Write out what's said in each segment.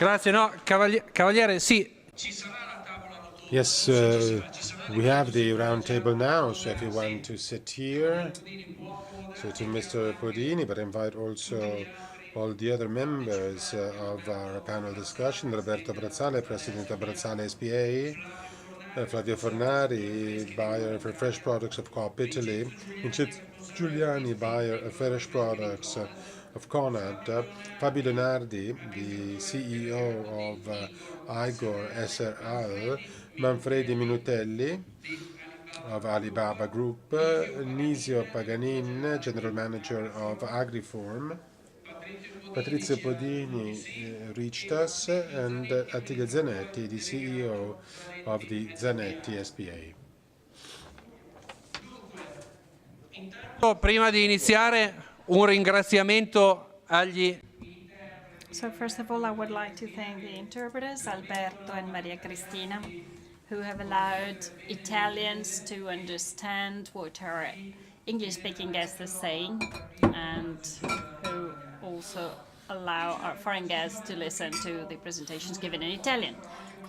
Grazie, no, Cavaliere, sì. Yes, we have the round table now, so if you want to sit here, so to Mr. Podini, but invite also all the other members of our panel discussion, Alberto Brazzale, President of Brazzale SPA, Flavio Fornari, buyer for fresh products of Coop Italy, Vincenzo Giuliani, buyer of fresh products of Conad, Fabio Leonardi, the CEO of Igor SRL, Manfredi Minutelli of Alibaba Group, Nisio Paganin, General Manager of AgriForm, Patrizio Podini reached us, and Attilio Zanetti, the CEO of the Zanetti SPA. Prima di iniziare, un ringraziamento agli... So first of all, I would like to thank the interpreters, Alberto and Mariacristina, who have allowed Italians to understand what our English-speaking guests are saying, and who also allow our foreign guests to listen to the presentations given in Italian.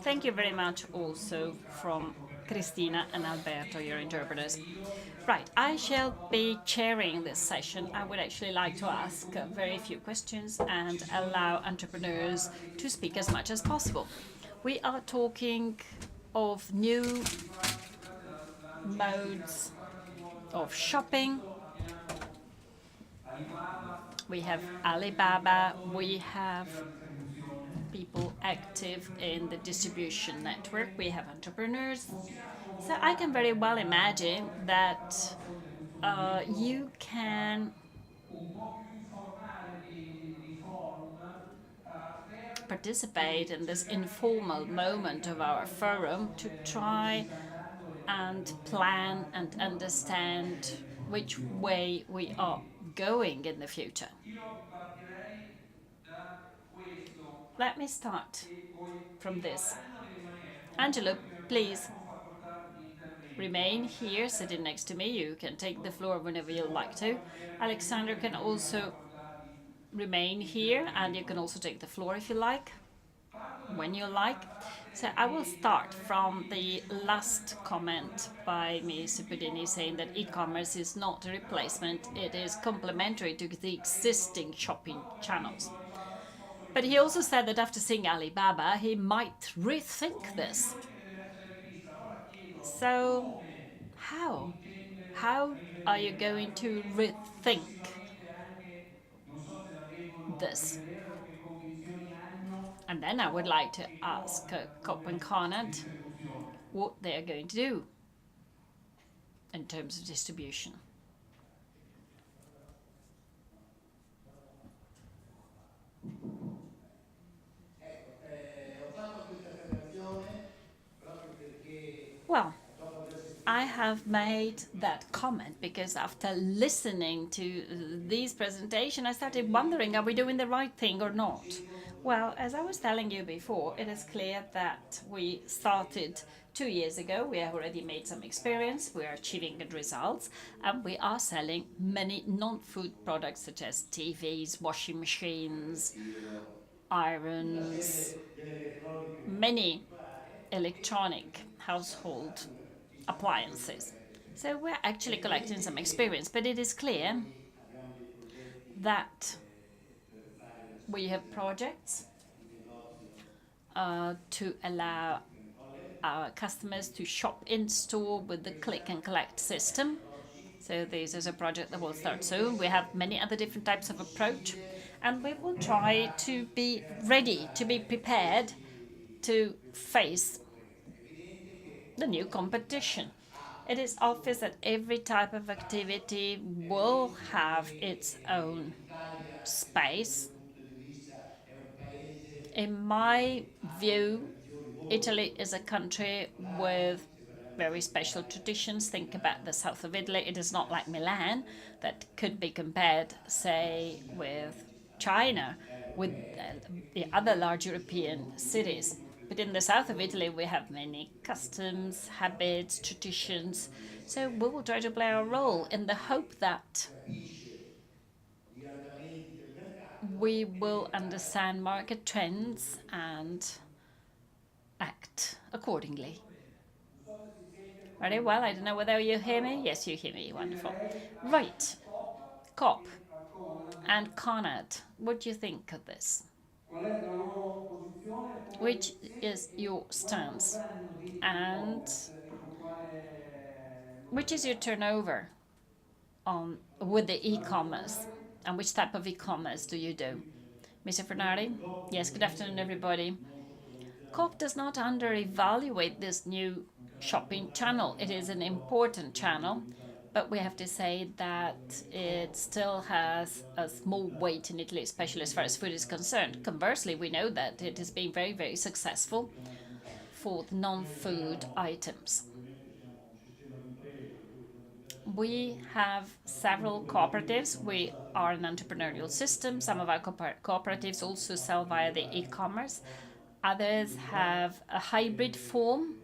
Thank you very much also from Cristina and Alberto, your interpreters. Right, I shall be chairing this session. I would actually like to ask very few questions and allow entrepreneurs to speak as much as possible. We are talking of new modes of shopping. We have Alibaba, we have people active in the distribution network, we have entrepreneurs. So I can very well imagine that you can participate in this informal moment of our forum to try and plan and understand which way we are going in the future. Let me start from this. Angelo, please remain here sitting next to me. You can take the floor whenever you like to. Alexander can also remain here, and you can also take the floor if you like, when you like. So I will start from the last comment by Mr. Podini, saying that e-commerce is not a replacement, it is complementary to the existing shopping channels. But he also said that after seeing Alibaba, he might rethink this. So how? How are you going to rethink this? And then I would like to ask Coop and Conad what they are going to do in terms of distribution. Well, I have made that comment because after listening to these presentations, I started wondering, are we doing the right thing or not? Well, as I was telling you before, it is clear that we started 2 years ago. We have already made some experience. We are achieving good results, and we are selling many non-food products such as TVs, washing machines, irons, many electronic household appliances. So we're actually collecting some experience, but it is clear that we have projects to allow our customers to shop in store with the click and collect system. So this is a project that will start soon. We have many other different types of approach, and we will try to be ready, to be prepared to face the new competition. It is obvious that every type of activity will have its own space. In my view, Italy is a country with very special traditions. Think about the south of Italy. It is not like Milan that could be compared, say, with China, with the other large European cities. But in the south of Italy, we have many customs, habits, traditions. So we will try to play our role in the hope that we will understand market trends and act accordingly. Very well, I don't know whether you hear me. Yes, you hear me, wonderful. Right, COP and CONAD, what do you think of this? Which is your stance? And which is your turnover on with the e-commerce? And which type of e-commerce do you do? Mr. Fernari? Yes, good afternoon, everybody. COP does not under-evaluate this new shopping channel. It is an important channel, but we have to say that it still has a small weight in Italy, especially as far as food is concerned. Conversely, we know that it has been very, very successful for the non-food items. We have several cooperatives. We are an entrepreneurial system. Some of our cooperatives also sell via the e-commerce. Others have a hybrid form.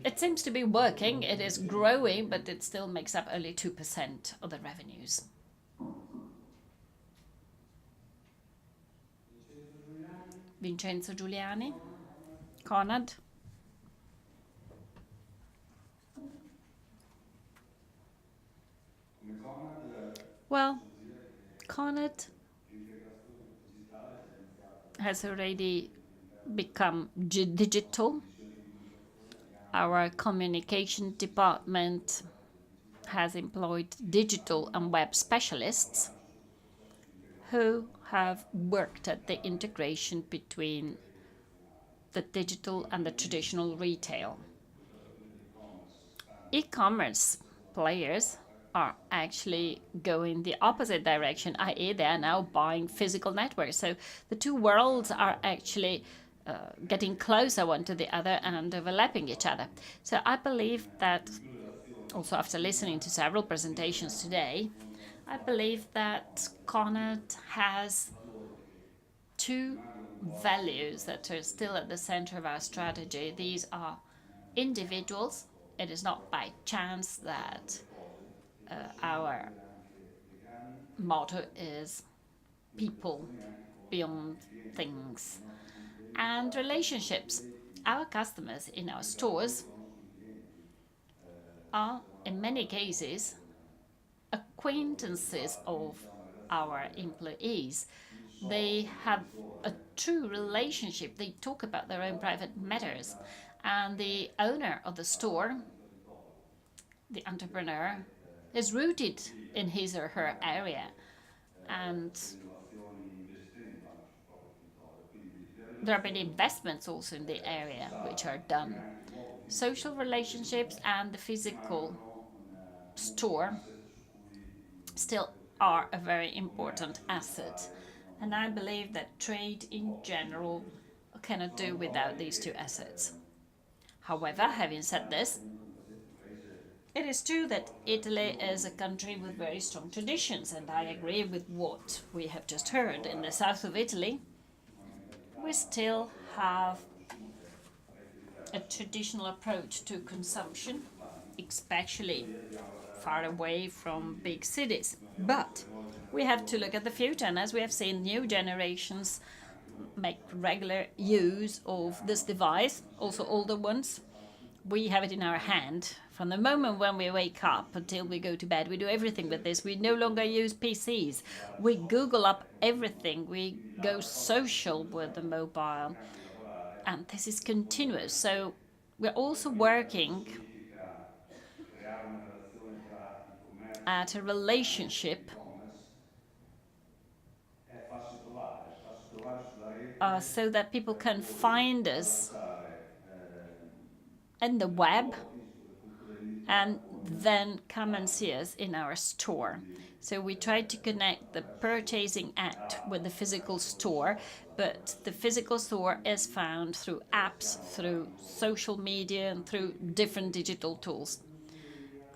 It seems to be working. It is growing, but it still makes up only 2% of the revenues. Vincenzo Giuliani, CONAD. Well, CONAD has already become digital. Our communication department has employed digital and web specialists who have worked at the integration between the digital and the traditional retail. E-commerce players are actually going the opposite direction, i.e. they are now buying physical networks. So the two worlds are actually getting closer one to the other and overlapping each other. So I believe that, also after listening to several presentations today, I believe that CONAD has two values that are still at the center of our strategy. These are individuals. It is not by chance that our motto is people beyond things. And relationships. Our customers in our stores are, in many cases, acquaintances of our employees. They have a true relationship. They talk about their own private matters. And the owner of the store, the entrepreneur, is rooted in his or her area. And there have been investments also in the area which are done. Social relationships and the physical store still are a very important asset. And I believe that trade in general cannot do without these two assets. However, having said this, it is true that Italy is a country with very strong traditions, and I agree with what we have just heard. In the south of Italy, we still have a traditional approach to consumption, especially far away from big cities. But we have to look at the future, and as we have seen, new generations make regular use of this device, also older ones. We have it in our hand. From the moment when we wake up until we go to bed, we do everything with this. We no longer use PCs. We Google up everything. We go social with the mobile. And this is continuous. So we're also working at a relationship so that people can find us in the web and then come and see us in our store. So we try to connect the purchasing act with the physical store, but the physical store is found through apps, through social media, and through different digital tools.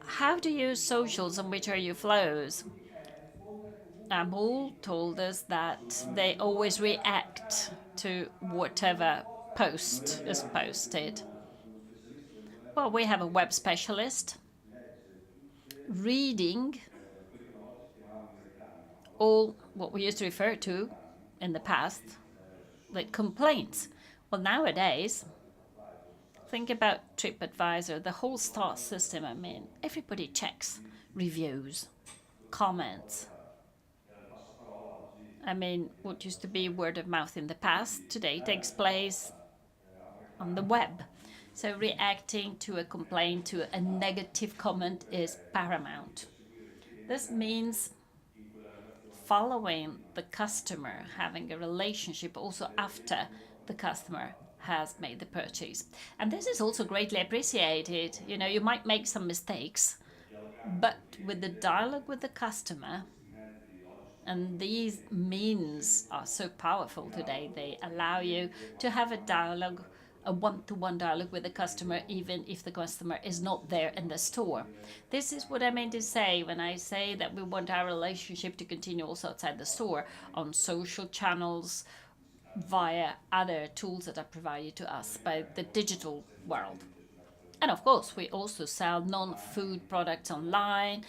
How do you use socials and which are your flows? Amul told us that they always react to whatever post is posted. Well, we have a web specialist reading all what we used to refer to in the past, like complaints. Well, nowadays, think about TripAdvisor, the whole star system. I mean, everybody checks reviews, comments. I mean, what used to be word of mouth in the past today takes place on the web. So reacting to a complaint, to a negative comment is paramount. This means following the customer, having a relationship also after the customer has made the purchase. And this is also greatly appreciated. You know, you might make some mistakes, but with the dialogue with the customer, and these means are so powerful today, they allow you to have a dialogue, a one-to-one dialogue with the customer, even if the customer is not there in the store. This is what I mean to say when I say that we want our relationship to continue also outside the store, on social channels, via other tools that are provided to us by the digital world. And of course, we also sell non-food products online.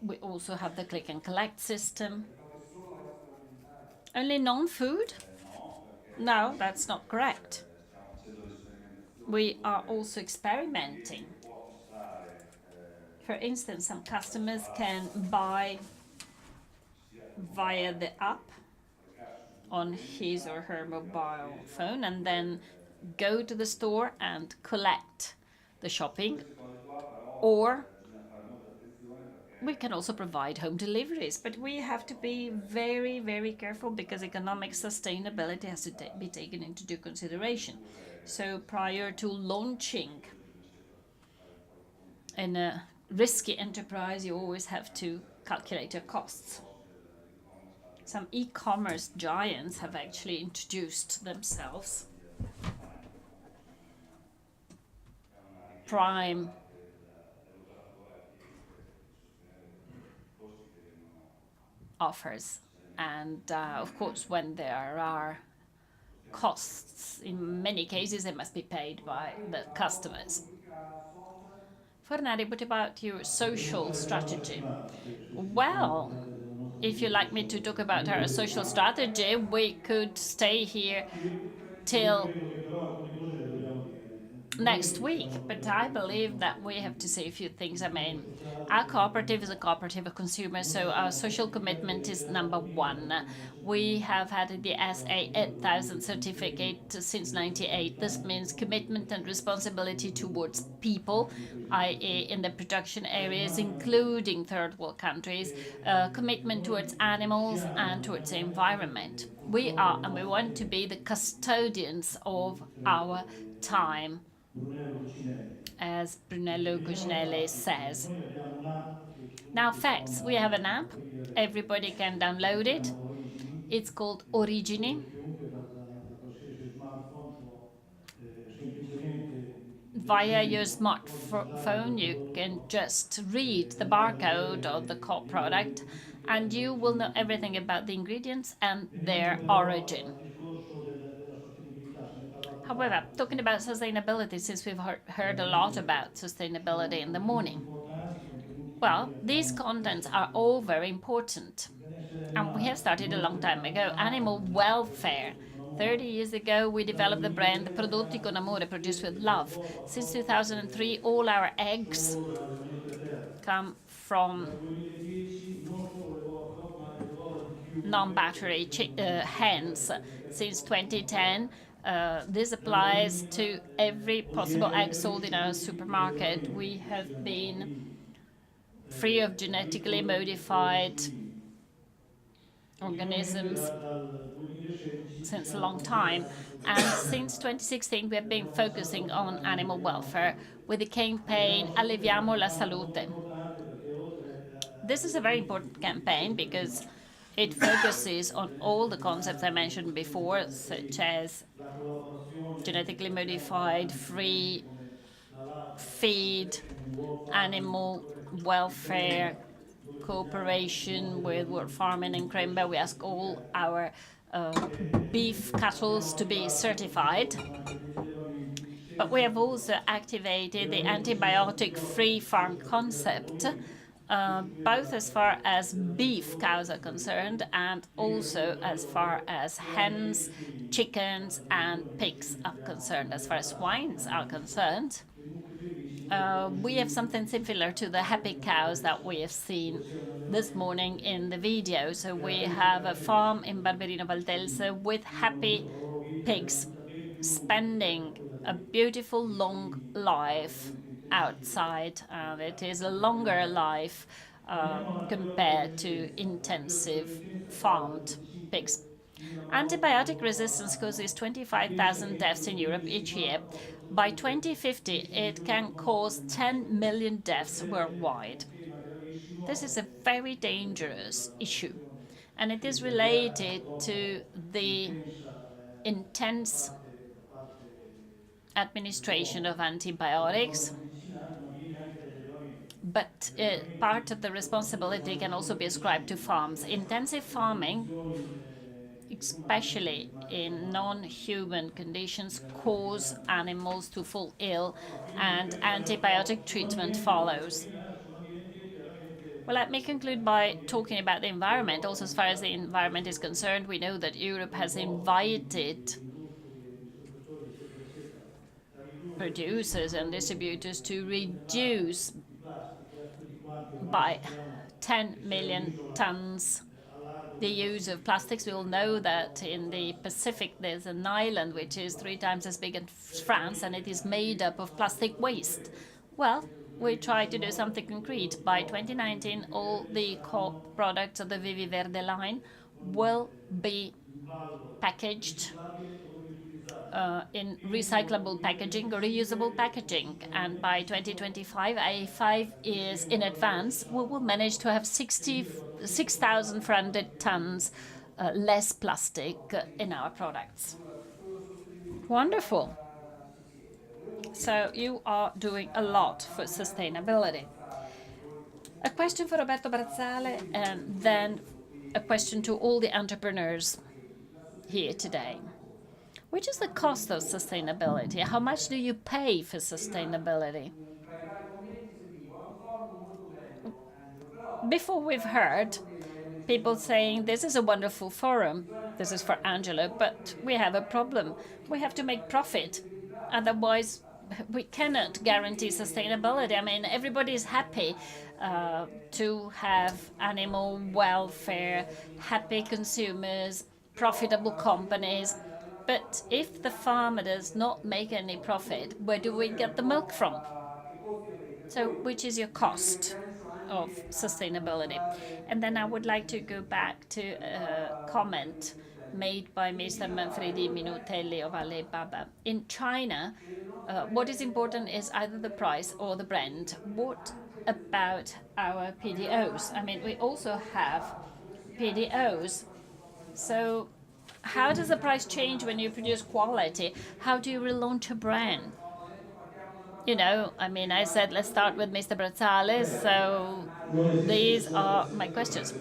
We also have the click and collect system. Only non-food? No, that's not correct. We are also experimenting. For instance, some customers can buy via the app on his or her mobile phone and then go to the store and collect the shopping, or we can also provide home deliveries, but we have to be very, very careful because economic sustainability has to be taken into due consideration. So prior to launching in a risky enterprise, you always have to calculate your costs. Some e-commerce giants have actually introduced themselves. Prime offers, and of course when there are costs, in many cases they must be paid by the customers. Fornari, what about your social strategy? Well, if you'd like me to talk about our social strategy, we could stay here till next week, but I believe that we have to say a few things. I mean, our cooperative is a cooperative of consumers, so our social commitment is number one. We have had the SA 8000 certificate since '98. This means commitment and responsibility towards people, i.e. in the production areas, including third world countries, commitment towards animals and towards the environment. We are, and we want to be, the custodians of our time, as Brunello Cucinelli says. Now, facts. We have an app. Everybody can download it. It's called Origini. Via your smartphone, you can just read the barcode of the product, and you will know everything about the ingredients and their origin. However, talking about sustainability, since we've heard a lot about sustainability in the morning, well, these contents are all very important. And we have started a long time ago. Animal welfare. 30 years ago, we developed the brand Prodotti con Amore, produced with love. Since 2003, all our eggs come from non-battery hens. Since 2010, this applies to every possible egg sold in our supermarket. We have been free of genetically modified organisms since a long time. And since 2016, we have been focusing on animal welfare with the campaign Alleviamo la Salute. This is a very important campaign because it focuses on all the concepts I mentioned before, such as genetically modified, free feed, animal welfare, cooperation with World Farming and Cremba. We ask all our beef cattle to be certified. But we have also activated the antibiotic-free farm concept both as far as beef cows are concerned and also as far as hens, chickens, and pigs are concerned. As far as swines are concerned, we have something similar to the happy cows that we have seen this morning in the video. So we have a farm in Barberino Valdelsa with happy pigs spending a beautiful long life outside, and it is a longer life compared to intensive farmed pigs. Antibiotic resistance causes 25,000 deaths in Europe each year. By 2050, it can cause 10 million deaths worldwide. This is a very dangerous issue, and it is related to the intense administration of antibiotics, but part of the responsibility can also be ascribed to farms. Intensive farming, especially in non-human conditions, cause animals to fall ill, and antibiotic treatment follows. Well, let me conclude by talking about the environment. Also, as far as the environment is concerned, we know that Europe has invited producers and distributors to reduce by 10 million tons the use of plastics. We all know that in the Pacific there's an island which is 3 times as big as France, and it is made up of plastic waste. Well, we try to do something concrete. By 2019, all the products of the Vivi Verde line will be packaged in recyclable packaging or reusable packaging, and by 2025, 5 years in advance, we will manage to have 6,400 tons less plastic in our products. Wonderful. So you are doing a lot for sustainability. A question for Roberto Brazzale, and then a question to all the entrepreneurs here today. Which is the cost of sustainability? How much do you pay for sustainability? Before, we've heard people saying, this is a wonderful forum, this is for Angelo, but we have a problem. We have to make profit. Otherwise, we cannot guarantee sustainability. I mean, everybody is happy to have animal welfare, happy consumers, profitable companies. But if the farmer does not make any profit, where do we get the milk from? So which is your cost of sustainability? And then I would like to go back to a comment made by Mr. Manfredi Minutelli of Alibaba. In China, what is important is either the price or the brand. What about our PDOs? I mean, we also have PDOs. So how does the price change when you produce quality? How do you relaunch a brand? You know, I mean, I said, let's start with Mr. Brazzale, so these are my questions.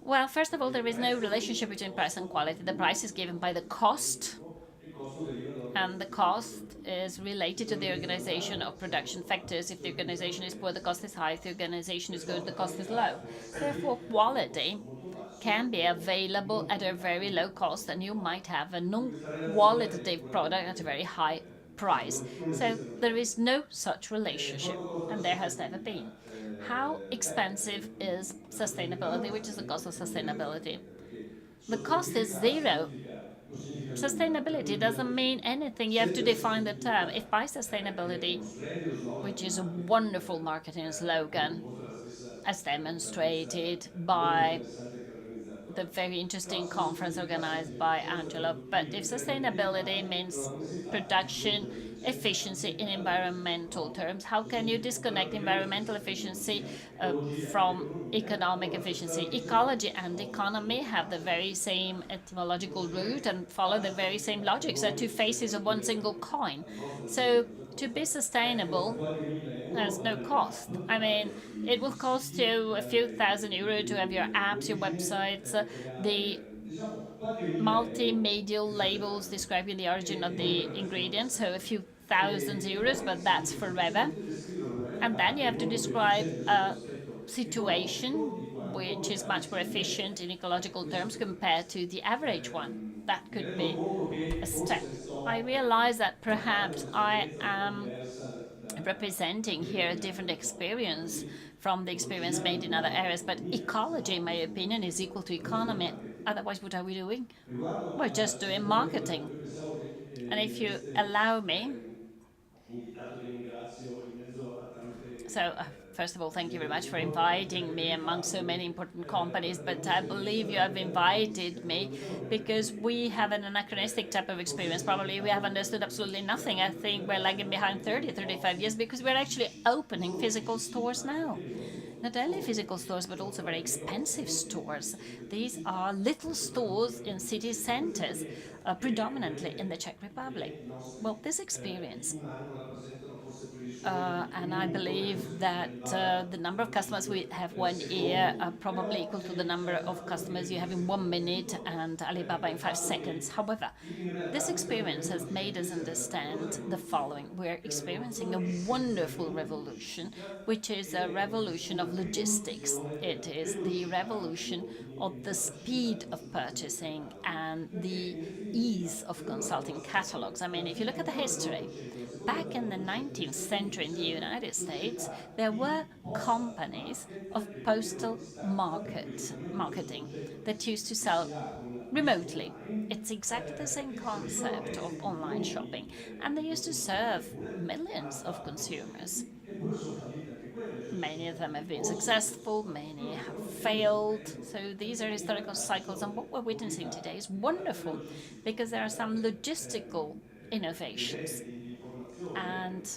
Well, first of all, there is no relationship between price and quality. The price is given by the cost, and the cost is related to the organization of production factors. If the organization is poor, the cost is high. If the organization is good, the cost is low. Therefore, quality can be available at a very low cost, and you might have a non-qualitative product at a very high price. So there is no such relationship, and there has never been. How expensive is sustainability? Which is the cost of sustainability? The cost is zero. Sustainability doesn't mean anything. You have to define the term. If by sustainability, which is a wonderful marketing slogan, as demonstrated by the very interesting conference organized by Angelo. But if sustainability means production efficiency in environmental terms, how can you disconnect environmental efficiency from economic efficiency? Ecology and economy have the very same etymological root and follow the very same logic. So two faces of one single coin. So to be sustainable has no cost. I mean, it will cost you a few €1,000 to have your apps, your websites, the multimedia labels describing the origin of the ingredients, so a few €1,000, but that's forever. And then you have to describe a situation which is much more efficient in ecological terms compared to the average one. That could be a step. I realize that perhaps I am representing here a different experience from the experience made in other areas, but ecology, in my opinion, is equal to economy. Otherwise, what are we doing? We're just doing marketing. And if you allow me, first of all, thank you very much for inviting me among so many important companies, but I believe you have invited me because we have an anachronistic type of experience. Probably we have understood absolutely nothing. I think we're lagging behind 30, 35 years because we're actually opening physical stores now. Not only physical stores, but also very expensive stores. These are little stores in city centers, predominantly in the Czech Republic. Well, this experience, and I believe that the number of customers we have 1 year are probably equal to the number of customers you have in 1 minute and Alibaba in 5 seconds. However, this experience has made us understand the following. We're experiencing a wonderful revolution, which is a revolution of logistics. It is the revolution of the speed of purchasing and the ease of consulting catalogs. I mean, if you look at the history, back in the 19th century in the United States, there were companies of postal marketing that used to sell remotely. It's exactly the same concept of online shopping, and they used to serve millions of consumers. Many of them have been successful, many have failed. So these are historical cycles, and what we're witnessing today is wonderful because there are some logistical innovations. And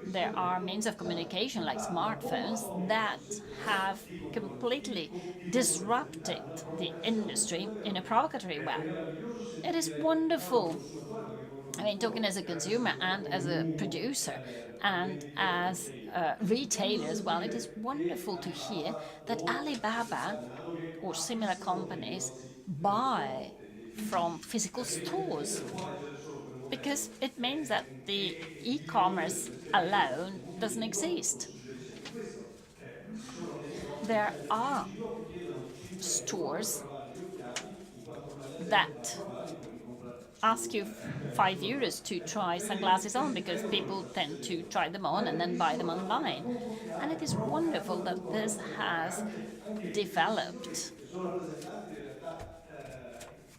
there are means of communication like smartphones that have completely disrupted the industry in a provocatory way. It is wonderful. I mean, talking as a consumer and as a producer and as a retailer as well, it is wonderful to hear that Alibaba or similar companies buy from physical stores, because it means that the e-commerce alone doesn't exist. There are stores that ask you €5 to try sunglasses on because people tend to try them on and then buy them online. And it is wonderful that this has developed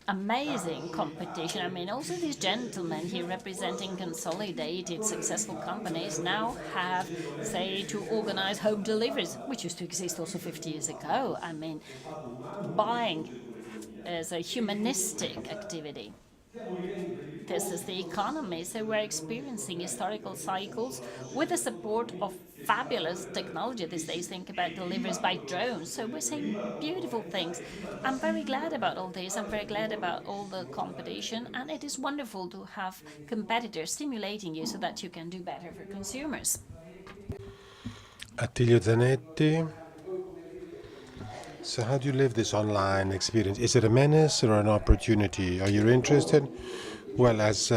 amazing competition. I mean, also these gentlemen here representing consolidated successful companies now have, say, to organize home deliveries, which used to exist also 50 years ago. I mean, buying is a humanistic activity. This is the economy, so we're experiencing historical cycles with the support of fabulous technology these days. Think about deliveries by drones. So we're seeing beautiful things. I'm very glad about all this. I'm very glad about all the competition, and it is wonderful to have competitors stimulating you so that you can do better for consumers. Attilio Zanetti. So how do you live this online experience? Is it a menace or an opportunity? Are you interested? Well, as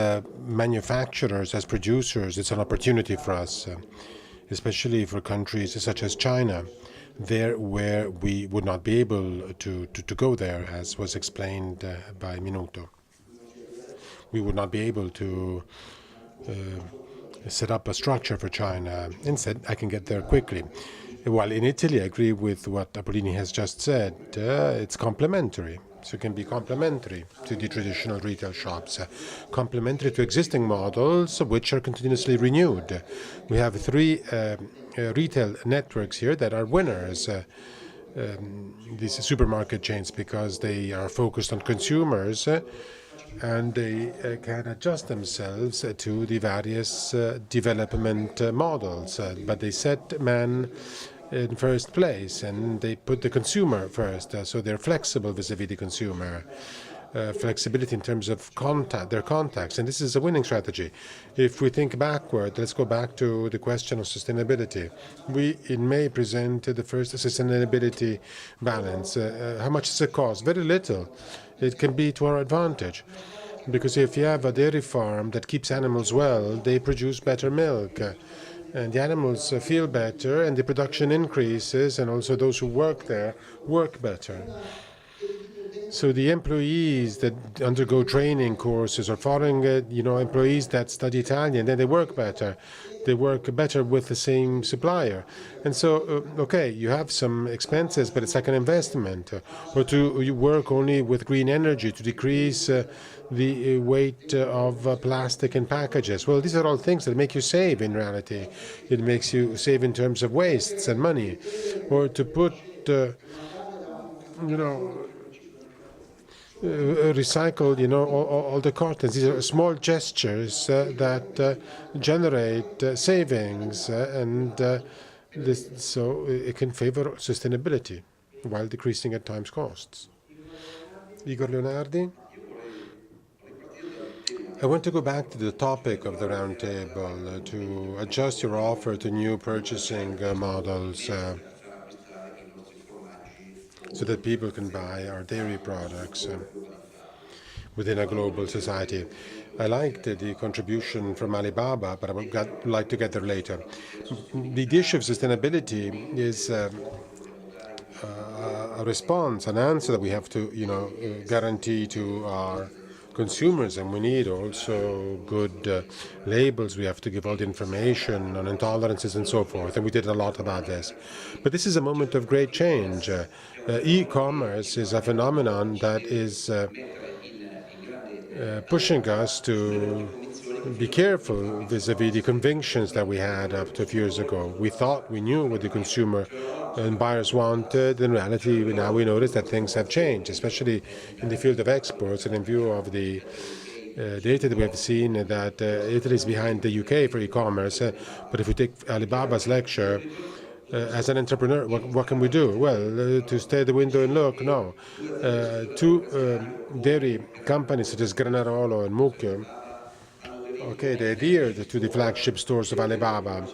manufacturers, as producers, it's an opportunity for us, especially for countries such as China, there where we would not be able to go there, as was explained by Minuto. We would not be able to set up a structure for China. Instead, I can get there quickly. While in Italy, I agree with what Apollini has just said. It's complementary. So it can be complementary to the traditional retail shops, complementary to existing models, which are continuously renewed. We have 3 retail networks here that are winners. These supermarket chains, because they are focused on consumers and they can adjust themselves to the various development models, but they set man in first place, and they put the consumer first, so they're flexible vis-a-vis the consumer. Flexibility in terms of their contacts, and this is a winning strategy. If we think backward, let's go back to the question of sustainability. We, in May, presented the first sustainability balance. How much does it cost? Very little. It can be to our advantage, because if you have a dairy farm that keeps animals well, they produce better milk. and the animals feel better, and the production increases, and also those who work there work better. So the employees that undergo training courses or foreign, employees that study Italian, then they work better. They work better with the same supplier. And so, okay, you have some expenses, but it's like an investment. Or you work only with green energy to decrease the weight of plastic in packages. Well, these are all things that make you save in reality. It makes you save in terms of wastes and money. Or to put, recycle, all the cartons. These are small gestures that generate savings, so it can favor sustainability while decreasing at times costs. Igor Leonardi? I want to go back to the topic of the roundtable, to adjust your offer to new purchasing models, so that people can buy our dairy products within a global society. I liked the contribution from Alibaba, but I would like to get there later. The issue of sustainability is a response, an answer that we have to, guarantee to our consumers, and we need also good labels. We have to give all the information on intolerances and so forth, and we did a lot about this. But this is a moment of great change. E-commerce is a phenomenon that is pushing us to be careful vis-à-vis the convictions that we had up to a few years ago. We thought we knew what the consumer and buyers wanted. In reality, now we notice that things have changed, especially in the field of exports, and in view of the data that we have seen that Italy is behind the UK for e-commerce. But if we take Alibaba's lecture, as an entrepreneur, what can we do? Well, to stay at the window and look, no. Two dairy companies such as Granarolo and Mucchio, okay, they adhered to the flagship stores of Alibaba.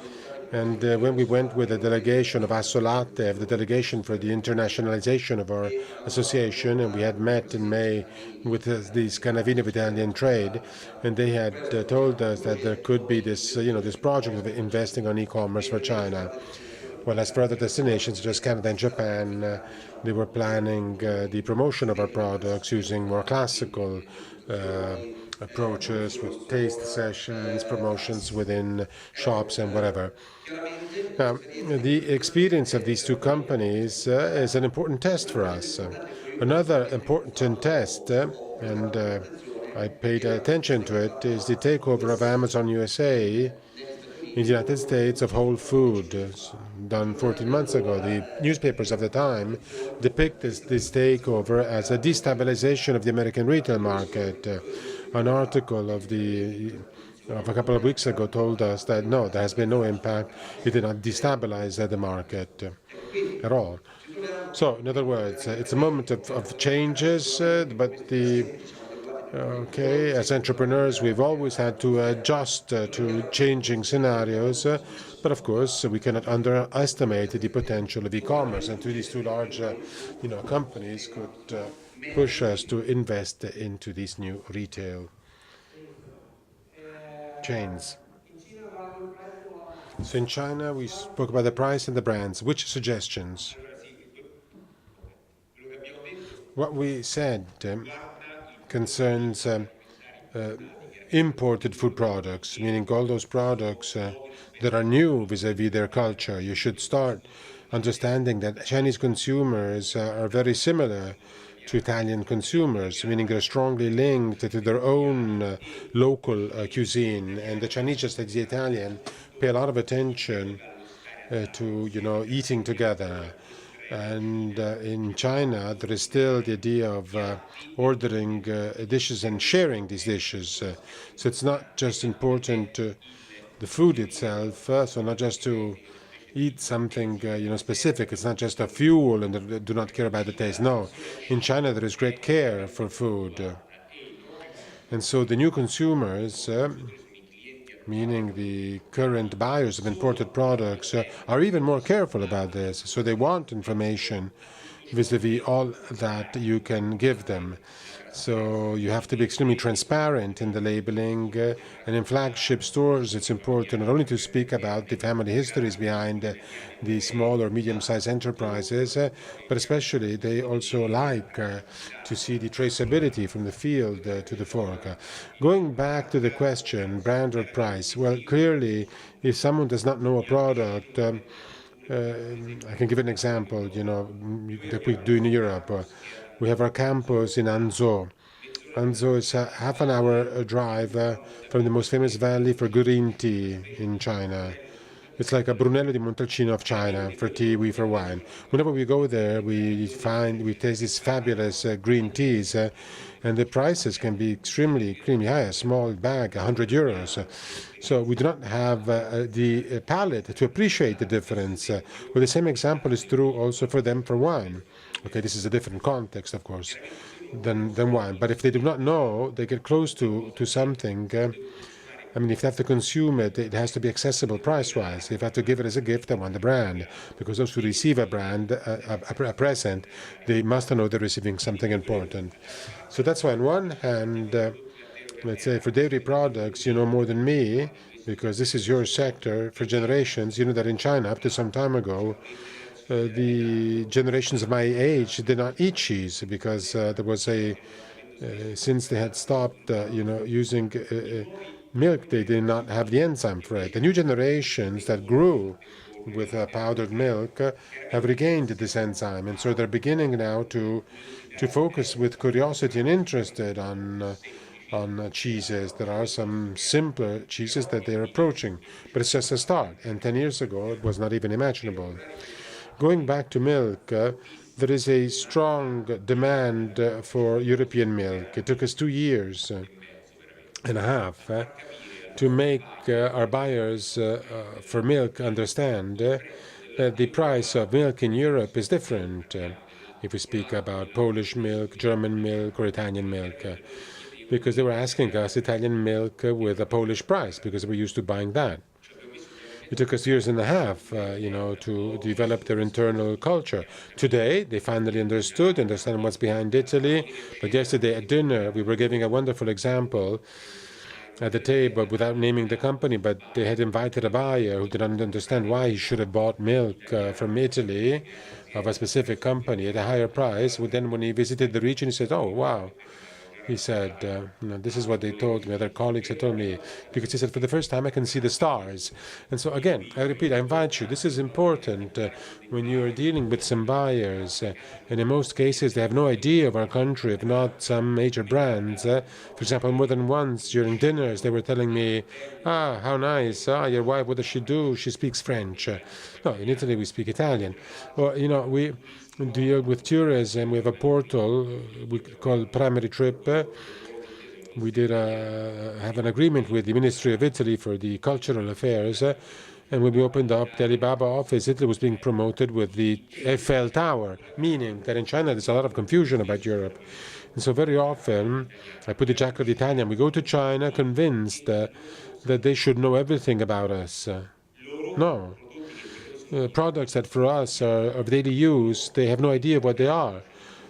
And when we went with a delegation of Assolatte, the delegation for the internationalization of our association, and we had met in May with the Scandinavian Italian trade, and they had told us that there could be this, this project of investing on e-commerce for China. Well, as for other destinations, such as Canada and Japan, they were planning the promotion of our products using more classical approaches with taste sessions, promotions within shops and whatever. Now, the experience of these two companies is an important test for us. Another important test, and I paid attention to it, is the takeover of Amazon USA in the United States of Whole Foods, done 14 months ago. The newspapers of the time depict this takeover as a destabilization of the American retail market. An article of a couple of weeks ago told us that no, there has been no impact. It did not destabilize the market at all. So, in other words, it's a moment of changes, but as entrepreneurs, we've always had to adjust to changing scenarios, but of course, we cannot underestimate the potential of e-commerce, and these two large, companies could push us to invest into these new retail chains. So in China, we spoke about the price and the brands. Which suggestions? What we said concerns imported food products, meaning all those products that are new vis-à-vis their culture. You should start understanding that Chinese consumers are very similar to Italian consumers, meaning they're strongly linked to their own local cuisine. And the Chinese, just like the Italian, pay a lot of attention to, eating together. And in China, there is still the idea of ordering dishes and sharing these dishes. So it's not just important the food itself, so not just to eat something specific. It's not just a fuel and they do not care about the taste. No, in China there is great care for food. And so the new consumers, meaning the current buyers of imported products, are even more careful about this. So they want information vis-a-vis all that you can give them. So you have to be extremely transparent in the labeling, and in flagship stores it's important not only to speak about the family histories behind the small or medium-sized enterprises, but especially they also like to see the traceability from the field to the fork. Going back to the question, brand or price, well, clearly, if someone does not know a product, I can give an example, that we do in Europe. We have our campus in Hangzhou. Hangzhou is a half an hour drive from the most famous valley for green tea in China. It's like a Brunello di Montalcino of China for tea, we for wine. Whenever we go there, we taste these fabulous green teas, and the prices can be extremely high. A small bag, 100 euros. So we do not have the palate to appreciate the difference. Well, the same example is true also for them for wine. Okay, this is a different context, of course, than wine. But if they do not know, they get close to something. I mean, if they have to consume it, it has to be accessible price-wise. If I have to give it as a gift, I want the brand. Because those who receive a brand, a present, they must know they're receiving something important. So that's why on one hand, let's say for dairy products, you know more than me, because this is your sector for generations. You know that in China, up to some time ago, the generations of my age did not eat cheese because there was since they had stopped, using milk, they did not have the enzyme for it. The new generations that grew with powdered milk have regained this enzyme, and so they're beginning now to focus with curiosity and interested on cheeses. There are some simpler cheeses that they're approaching, but it's just a start. And 10 years ago, it was not even imaginable. Going back to milk, there is a strong demand for European milk. It took us 2 years and a half to make our buyers for milk understand that the price of milk in Europe is different if we speak about Polish milk, German milk, or Italian milk. Because they were asking us Italian milk with a Polish price, because we're used to buying that. It took us years and a half, to develop their internal culture. Today, they finally understand what's behind Italy. But yesterday at dinner, we were giving a wonderful example at the table without naming the company, but they had invited a buyer who did not understand why he should have bought milk from Italy of a specific company at a higher price. But then when he visited the region, he said, "Oh, wow." He said, this is what they told me, other colleagues had told me, because he said, for the first time I can see the stars. And so again, I repeat, I invite you, this is important when you are dealing with some buyers, and in most cases they have no idea of our country, if not some major brands. For example, more than once during dinners they were telling me, how nice, your wife, what does she do? She speaks French. No, in Italy we speak Italian. Or, we deal with tourism. We have a portal we call Primary Trip. We did have an agreement with the Ministry of Italy for the cultural affairs, and when we opened up the Alibaba office, Italy was being promoted with the Eiffel Tower, meaning that in China there's a lot of confusion about Europe. And so very often, I put the jacket of Italian, we go to China convinced that they should know everything about us. No. Products that for us are of daily use, they have no idea what they are.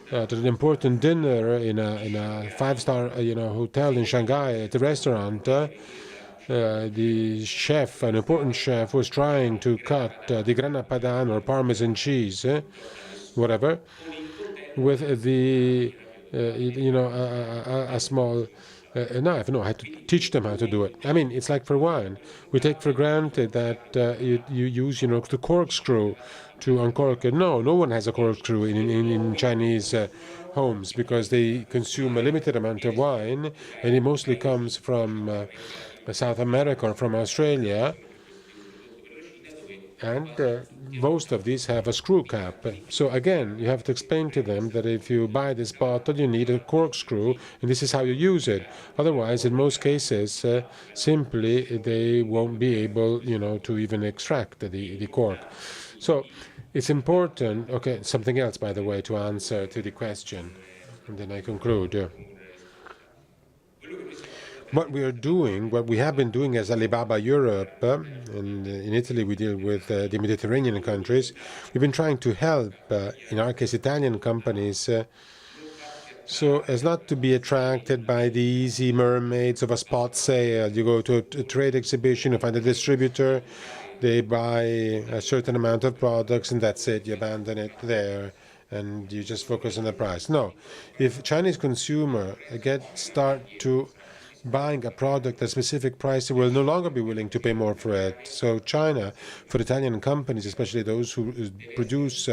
At an important dinner in a five-star hotel in Shanghai at a restaurant, the chef, an important chef, was trying to cut the Grana Padano or Parmesan cheese, whatever, with the a small knife. No, I had to teach them how to do it. I mean, it's like for wine. We take for granted that you use, the corkscrew to uncork it. No one has a corkscrew in Chinese homes because they consume a limited amount of wine, and it mostly comes from South America or from Australia. And most of these have a screw cap. So again, you have to explain to them that if you buy this bottle, you need a corkscrew, and this is how you use it. Otherwise, in most cases, simply they won't be able, to even extract the cork. So it's important. Okay, something else, by the way, to answer to the question, and then I conclude. what we are doing, what we have been doing as Alibaba Europe, and in Italy we deal with the Mediterranean countries, we've been trying to help, in our case, Italian companies, so as not to be attracted by the easy mermaids of a spot sale. You go to a trade exhibition, you find a distributor, they buy a certain amount of products, and that's it, you abandon it there, and you just focus on the price. No, if Chinese consumer start to buying a product at a specific price, they will no longer be willing to pay more for it. So China, for Italian companies, especially those who produce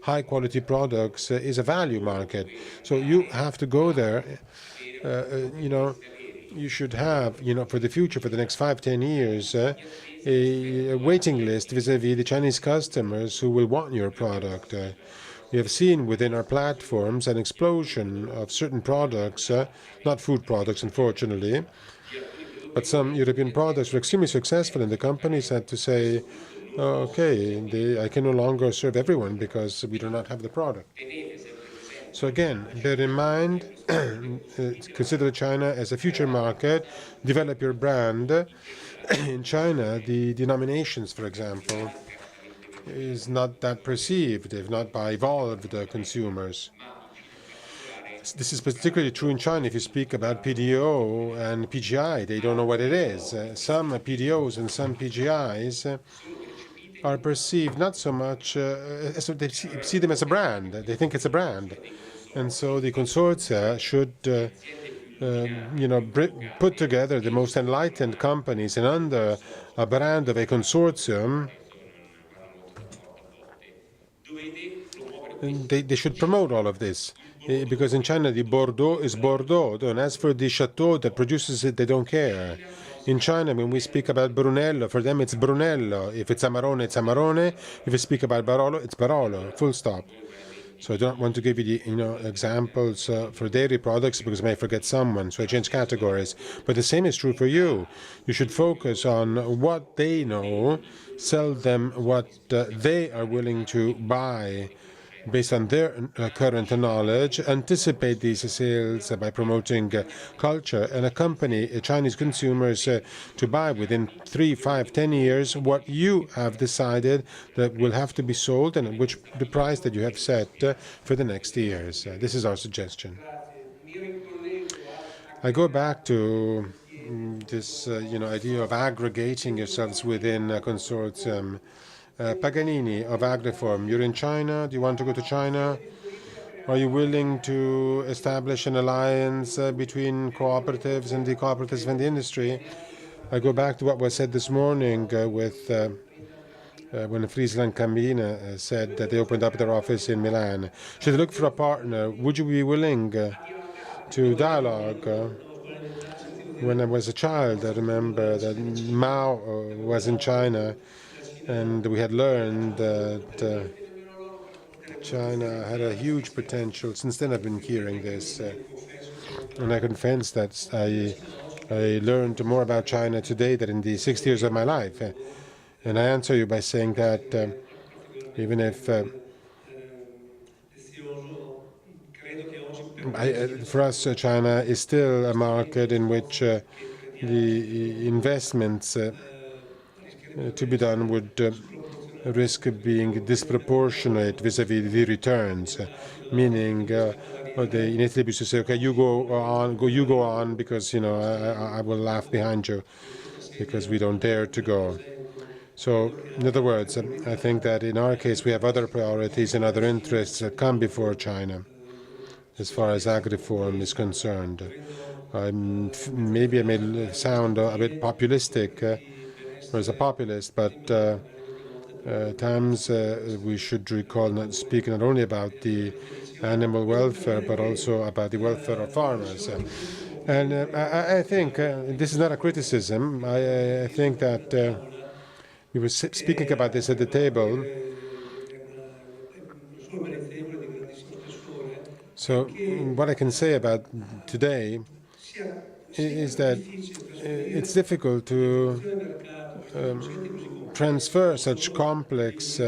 high-quality products, is a value market. So you have to go there. You should have, for the future, for the next 5-10 years, a waiting list vis-à-vis the Chinese customers who will want your product. We have seen within our platforms an explosion of certain products, not food products, unfortunately, but some European products were extremely successful, and the companies had to say, okay, I can no longer serve everyone because we do not have the product. So again, bear in mind, consider China as a future market, develop your brand. In China, the denominations, for example, is not that perceived, if not by evolved consumers. This is particularly true in China. If you speak about PDO and PGI, they don't know what it is. Some PDOs and some PGIs are perceived not so much, they see them as a brand. They think it's a brand. And so the consortia should put together the most enlightened companies, and under a brand of a consortium, they should promote all of this. Because in China, the Bordeaux is Bordeaux, and as for the chateau that produces it, they don't care. In China, when we speak about Brunello, for them it's Brunello. If it's Amarone, it's Amarone. If we speak about Barolo, it's Barolo, full stop. So I don't want to give you the examples for dairy products because I may forget someone, so I change categories. But the same is true for you. You should focus on what they know, sell them what they are willing to buy based on their current knowledge, anticipate these sales by promoting culture, and accompany Chinese consumers to buy within 3, 5, 10 years what you have decided that will have to be sold and which the price that you have set for the next years. This is our suggestion. I go back to this idea of aggregating yourselves within a consortium. Paganini of Agriform, you're in China. Do you want to go to China? Are you willing to establish an alliance between cooperatives and the cooperatives and the industry? I go back to what was said this morning when Friesland Campina said that they opened up their office in Milan. Should they look for a partner? Would you be willing to dialogue? When I was a child, I remember that Mao was in China, and we had learned that China had a huge potential. Since then, I've been hearing this, and I confess that I learned more about China today than in the 6 years of my life. And I answer you by saying that even if for us, China is still a market in which the investments to be done would risk being disproportionate vis-à-vis the returns, meaning in Italy we used to say, okay, you go on, because I will laugh behind you because we don't dare to go. So, in other words, I think that in our case we have other priorities and other interests that come before China as far as Agriform is concerned. Maybe I may sound a bit populistic, or as a populist, but times we should recall speak not only about the animal welfare, but also about the welfare of farmers. And I think this is not a criticism. I think that we were speaking about this at the table. So what I can say about today is that it's difficult to transfer such complex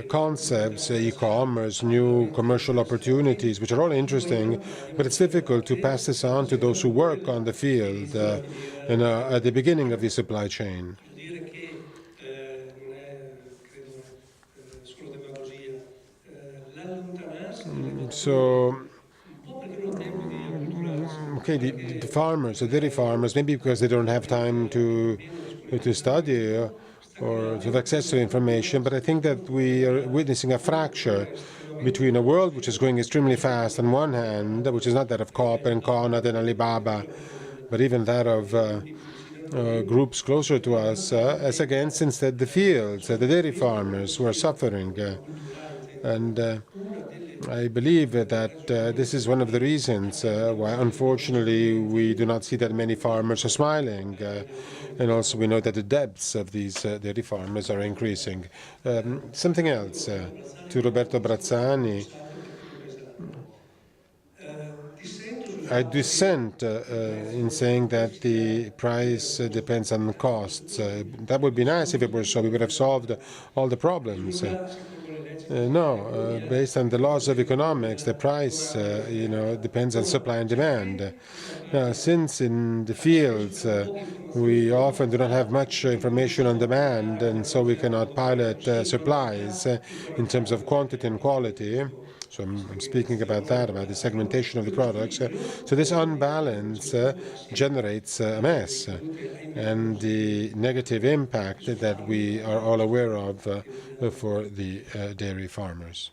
concepts, e-commerce, new commercial opportunities, which are all interesting, but it's difficult to pass this on to those who work on the field at the beginning of the supply chain. So, okay, the farmers, the dairy farmers, maybe because they don't have time to study or to have access to information, but I think that we are witnessing a fracture between a world which is growing extremely fast on one hand, which is not that of Coop and Conad and Alibaba, but even that of groups closer to us, as against instead the fields, the dairy farmers who are suffering. And I believe that this is one of the reasons why, unfortunately, we do not see that many farmers are smiling. And also we know that the debts of these dairy farmers are increasing. Something else, to Roberto Brazzani. I dissent in saying that the price depends on the costs. That would be nice if it were so. We would have solved all the problems. No, based on the laws of economics, the price, depends on supply and demand. Now, since in the fields we often do not have much information on demand, and so we cannot pilot supplies in terms of quantity and quality. So I'm speaking about that, about the segmentation of the products. So this unbalance generates a mess and the negative impact that we are all aware of for the dairy farmers.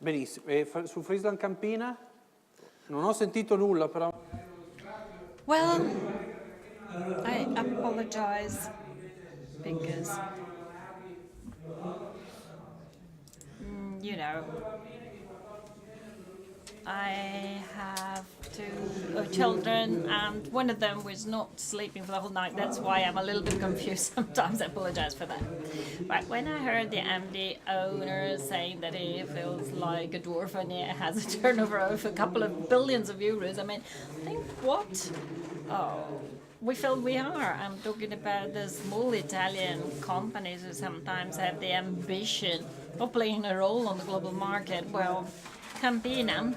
Benissimo. E su Friesland Campina? Non ho sentito nulla, però. Well, I apologize because, I have two children, and one of them was not sleeping for the whole night. That's why I'm a little bit confused sometimes. I apologize for that. But when I heard the MD owner saying that he feels like a dwarf and he has a turnover of a couple of billions of euros, I mean, think what? Oh, we feel we are. I'm talking about the small Italian companies who sometimes have the ambition of playing a role on the global market. Well, Campina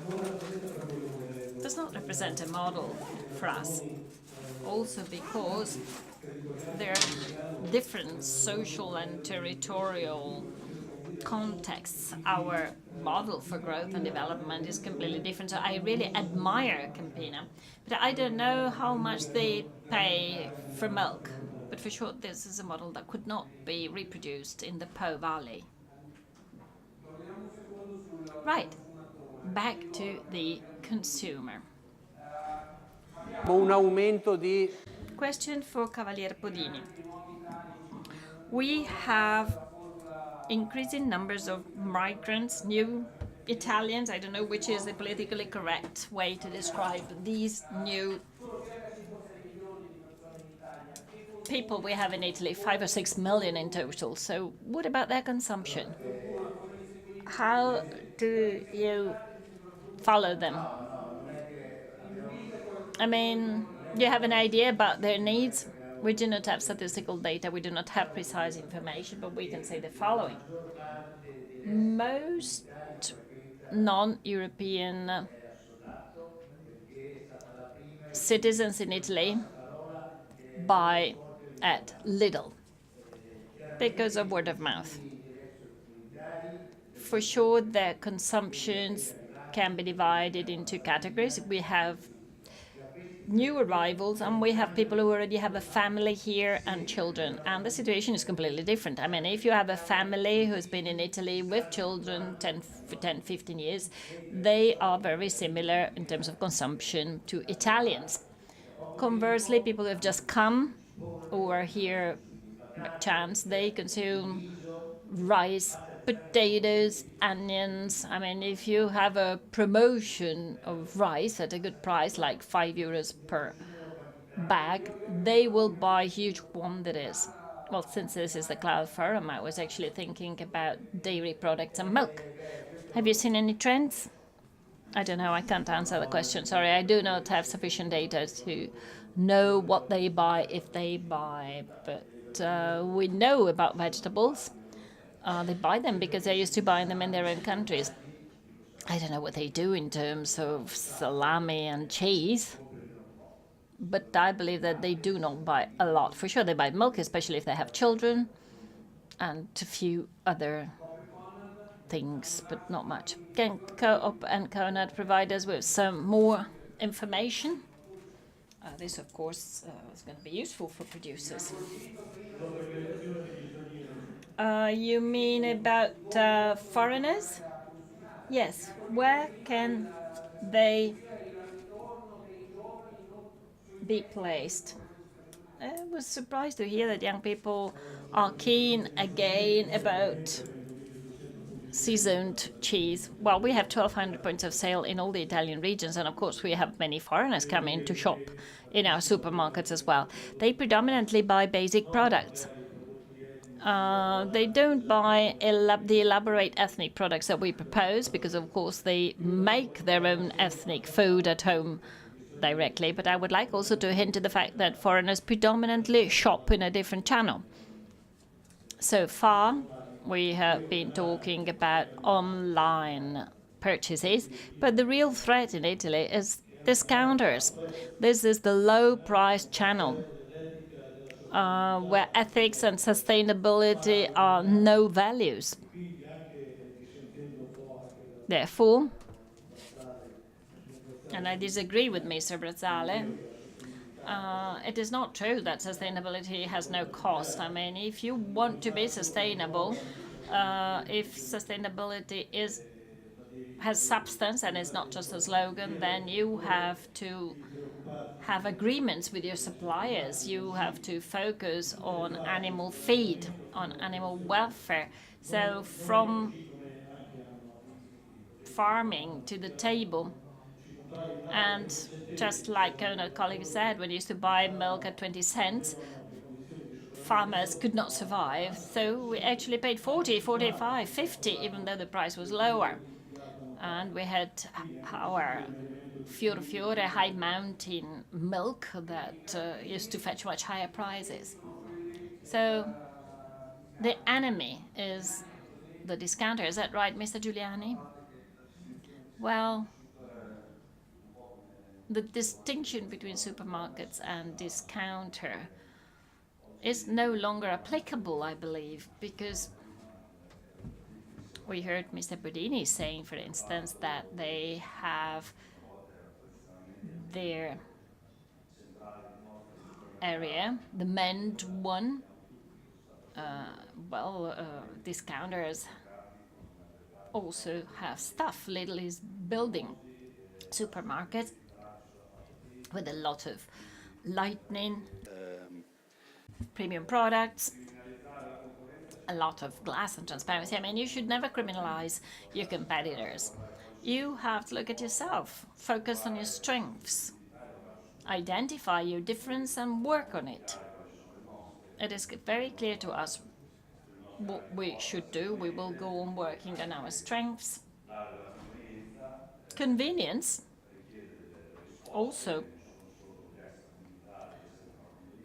does not represent a model for us, also because there are different social and territorial contexts. Our model for growth and development is completely different, so I really admire Campina, but I don't know how much they pay for milk, but for sure this is a model that could not be reproduced in the Po Valley. Right. Back to the consumer. Un aumento di... Question for Cavaliere Podini. We have increasing numbers of migrants, new Italians. I don't know which is the politically correct way to describe these new people we have in Italy, 5 or 6 million in total. So what about their consumption? How do you follow them? I mean, do you have an idea about their needs? We do not have statistical data, we do not have precise information, but we can say the following. Most non-European citizens in Italy buy at Lidl because of word of mouth. For sure, their consumptions can be divided into categories. We have new arrivals, and we have people who already have a family here and children, and the situation is completely different. I mean, if you have a family who's been in Italy with children 10, 15 years, they are very similar in terms of consumption to Italians. Conversely, people who have just come or are here by chance, they consume rice, potatoes, onions. I mean, if you have a promotion of rice at a good price, like €5 per bag, they will buy huge quantities. Well, since this is the CLAL Forum, I was actually thinking about dairy products and milk. Have you seen any trends? I don't know, I can't answer the question. Sorry, I do not have sufficient data to know what they buy, if they buy, but that we know about vegetables. They buy them because they're used to buying them in their own countries. I don't know what they do in terms of salami and cheese, but I believe that they do not buy a lot. For sure, they buy milk, especially if they have children, and a few other things, but not much. Can Co-op and Co-nut provide us with some more information? This, of course, is going to be useful for producers. You mean about foreigners? Yes. Where can they be placed? I was surprised to hear that young people are keen again about seasoned cheese. Well, we have 1,200 points of sale in all the Italian regions, and of course we have many foreigners coming to shop in our supermarkets as well. They predominantly buy basic products. They don't buy the elaborate ethnic products that we propose, because of course they make their own ethnic food at home directly. But I would like also to hint to the fact that foreigners predominantly shop in a different channel. So far, we have been talking about online purchases, but the real threat in Italy is discounters. This is the low-price channel where ethics and sustainability are no values. Therefore, and I disagree with Mr. Brazzale, it is not true that sustainability has no cost. I mean, if you want to be sustainable, if sustainability has substance and is not just a slogan, then you have to have agreements with your suppliers. You have to focus on animal feed, on animal welfare. So from farming to the table. And just like a colleague said, when you used to buy milk at 20 cents, farmers could not survive. So we actually paid 40, 45, 50, even though the price was lower. And we had our Fiore high mountain milk that used to fetch much higher prices. So the enemy is the discounter. Is that right, Mr. Giuliani? Well, the distinction between supermarkets and discounter is no longer applicable, I believe, because we heard Mr. Bodini saying, for instance, that they have their area, the manned one. Discounters also have stuff. Lidl is building supermarkets with a lot of lighting, premium products, a lot of glass and transparency. I mean, you should never criminalize your competitors. You have to look at yourself, focus on your strengths, identify your difference and work on it. It is very clear to us what we should do. We will go on working on our strengths. Convenience also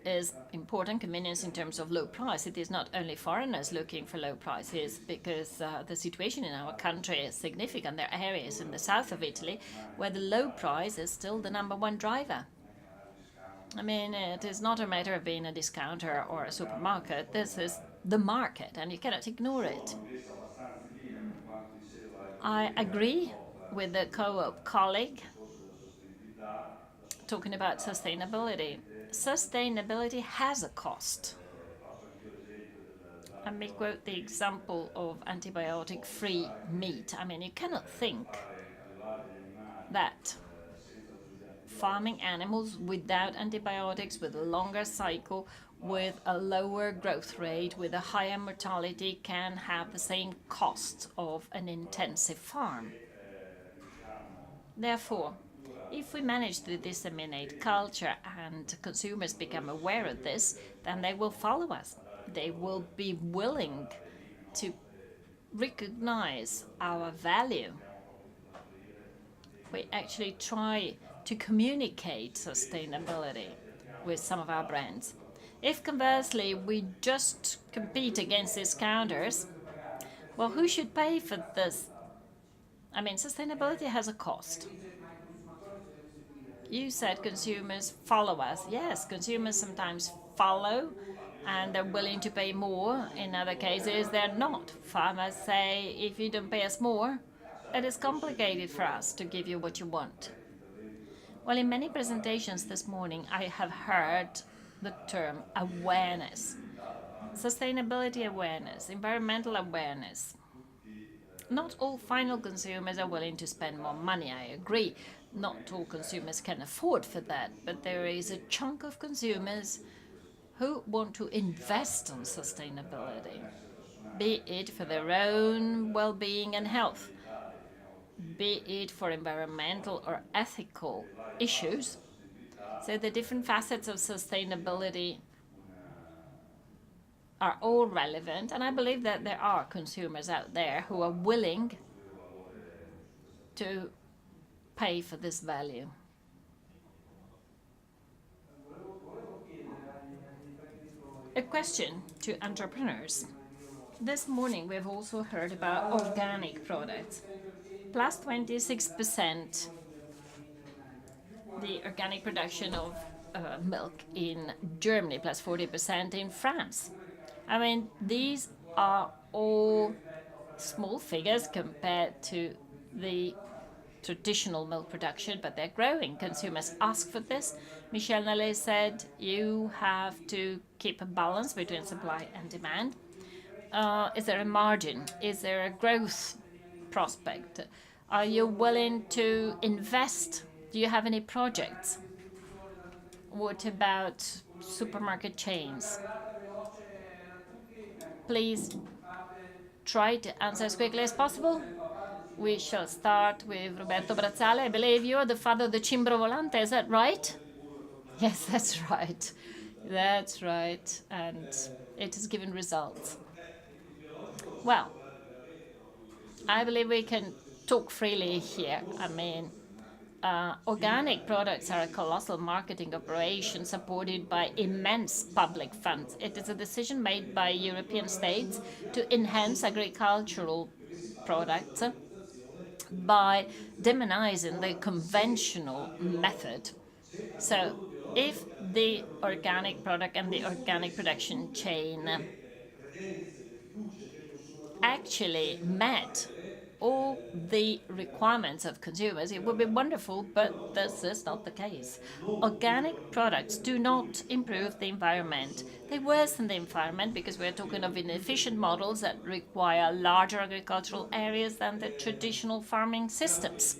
is important. Convenience in terms of low price. It is not only foreigners looking for low prices, because the situation in our country is significant. There are areas in the south of Italy where the low price is still the #1 driver. I mean, it is not a matter of being a discounter or a supermarket. This is the market, and you cannot ignore it. I agree with the co-op colleague talking about sustainability. Sustainability has a cost. Let me quote the example of antibiotic-free meat. I mean, you cannot think that farming animals without antibiotics, with a longer cycle, with a lower growth rate, with a higher mortality, can have the same cost of an intensive farm. Therefore, if we manage to disseminate culture and consumers become aware of this, then they will follow us. They will be willing to recognize our value. We actually try to communicate sustainability with some of our brands. If conversely we just compete against discounters, well, who should pay for this? I mean, sustainability has a cost. You said consumers follow us. Yes, consumers sometimes follow and they're willing to pay more. In other cases, they're not. Farmers say, if you don't pay us more, it is complicated for us to give you what you want. Well, in many presentations this morning, I have heard the term awareness, sustainability awareness, environmental awareness. Not all final consumers are willing to spend more money, I agree. Not all consumers can afford for that, but there is a chunk of consumers who want to invest on sustainability, be it for their own well-being and health, be it for environmental or ethical issues. So the different facets of sustainability are all relevant, and I believe that there are consumers out there who are willing to pay for this value. A question to entrepreneurs. This morning we've also heard about organic products. Plus 26% the organic production of milk in Germany, plus 40% in France. I mean, these are all small figures compared to the traditional milk production, but they're growing. Consumers ask for this. Michel Nallet said you have to keep a balance between supply and demand. Is there a margin? Is there a growth prospect? Are you willing to invest? Do you have any projects? What about supermarket chains? Please try to answer as quickly as possible. We shall start with Roberto Brazzale. I believe you are the father of the Cimbro Volante, is that right? Yes, that's right. That's right. And it has given results. Well, I believe we can talk freely here. I mean, organic products are a colossal marketing operation supported by immense public funds. It is a decision made by European states to enhance agricultural products by demonizing the conventional method. So if the organic product and the organic production chain actually met all the requirements of consumers, it would be wonderful, but this is not the case. Organic products do not improve the environment. They worsen the environment because we're talking of inefficient models that require larger agricultural areas than the traditional farming systems.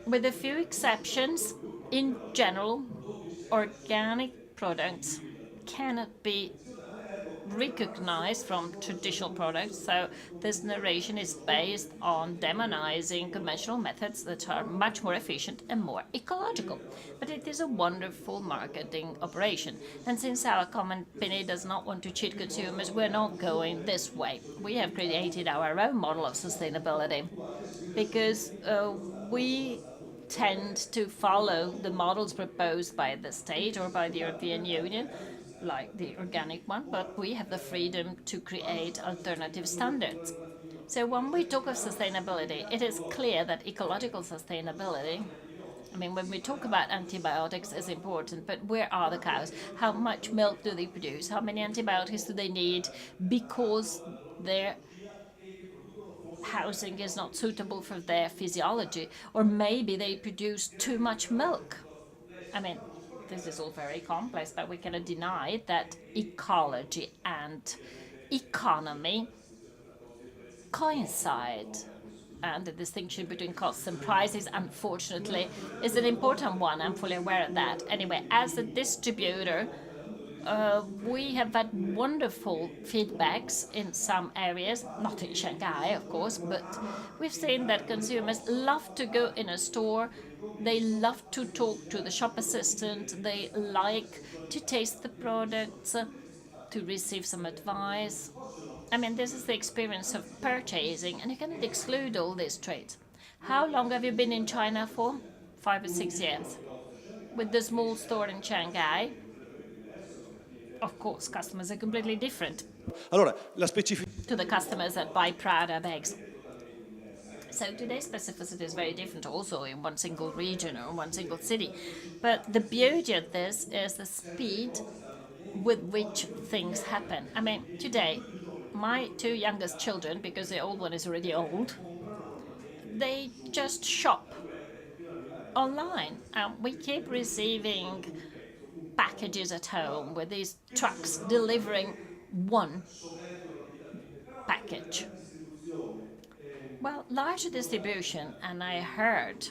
With a few exceptions, in general, organic products cannot be recognized from traditional products, so this narration is based on demonizing conventional methods that are much more efficient and more ecological. But it is a wonderful marketing operation, and since our company does not want to cheat consumers, we're not going this way. We have created our own model of sustainability because we tend to follow the models proposed by the state or by the European Union, like the organic one, but we have the freedom to create alternative standards. So when we talk of sustainability, it is clear that ecological sustainability, I mean, when we talk about antibiotics, is important, but where are the cows? How much milk do they produce? How many antibiotics do they need because their housing is not suitable for their physiology? Or maybe they produce too much milk. I mean, this is all very complex, but we cannot deny that ecology and economy coincide. And the distinction between costs and prices, unfortunately, is an important one. I'm fully aware of that. Anyway, as a distributor, we have had wonderful feedbacks in some areas, not in Shanghai, of course, but we've seen that consumers love to go in a store, they love to talk to the shop assistant, they like to taste the products, to receive some advice. I mean, this is the experience of purchasing, and you cannot exclude all these traits. How long have you been in China for? 5 or 6 years. with the small store in Shanghai, of course, customers are completely different to the customers that buy Prada bags. So today's specificity is very different also in one single region or one single city. But the beauty of this is the speed with which things happen. I mean, today, my two youngest children, because the old one is already old, they just shop online. We keep receiving packages at home with these trucks delivering one package. Well, larger distribution, and I heard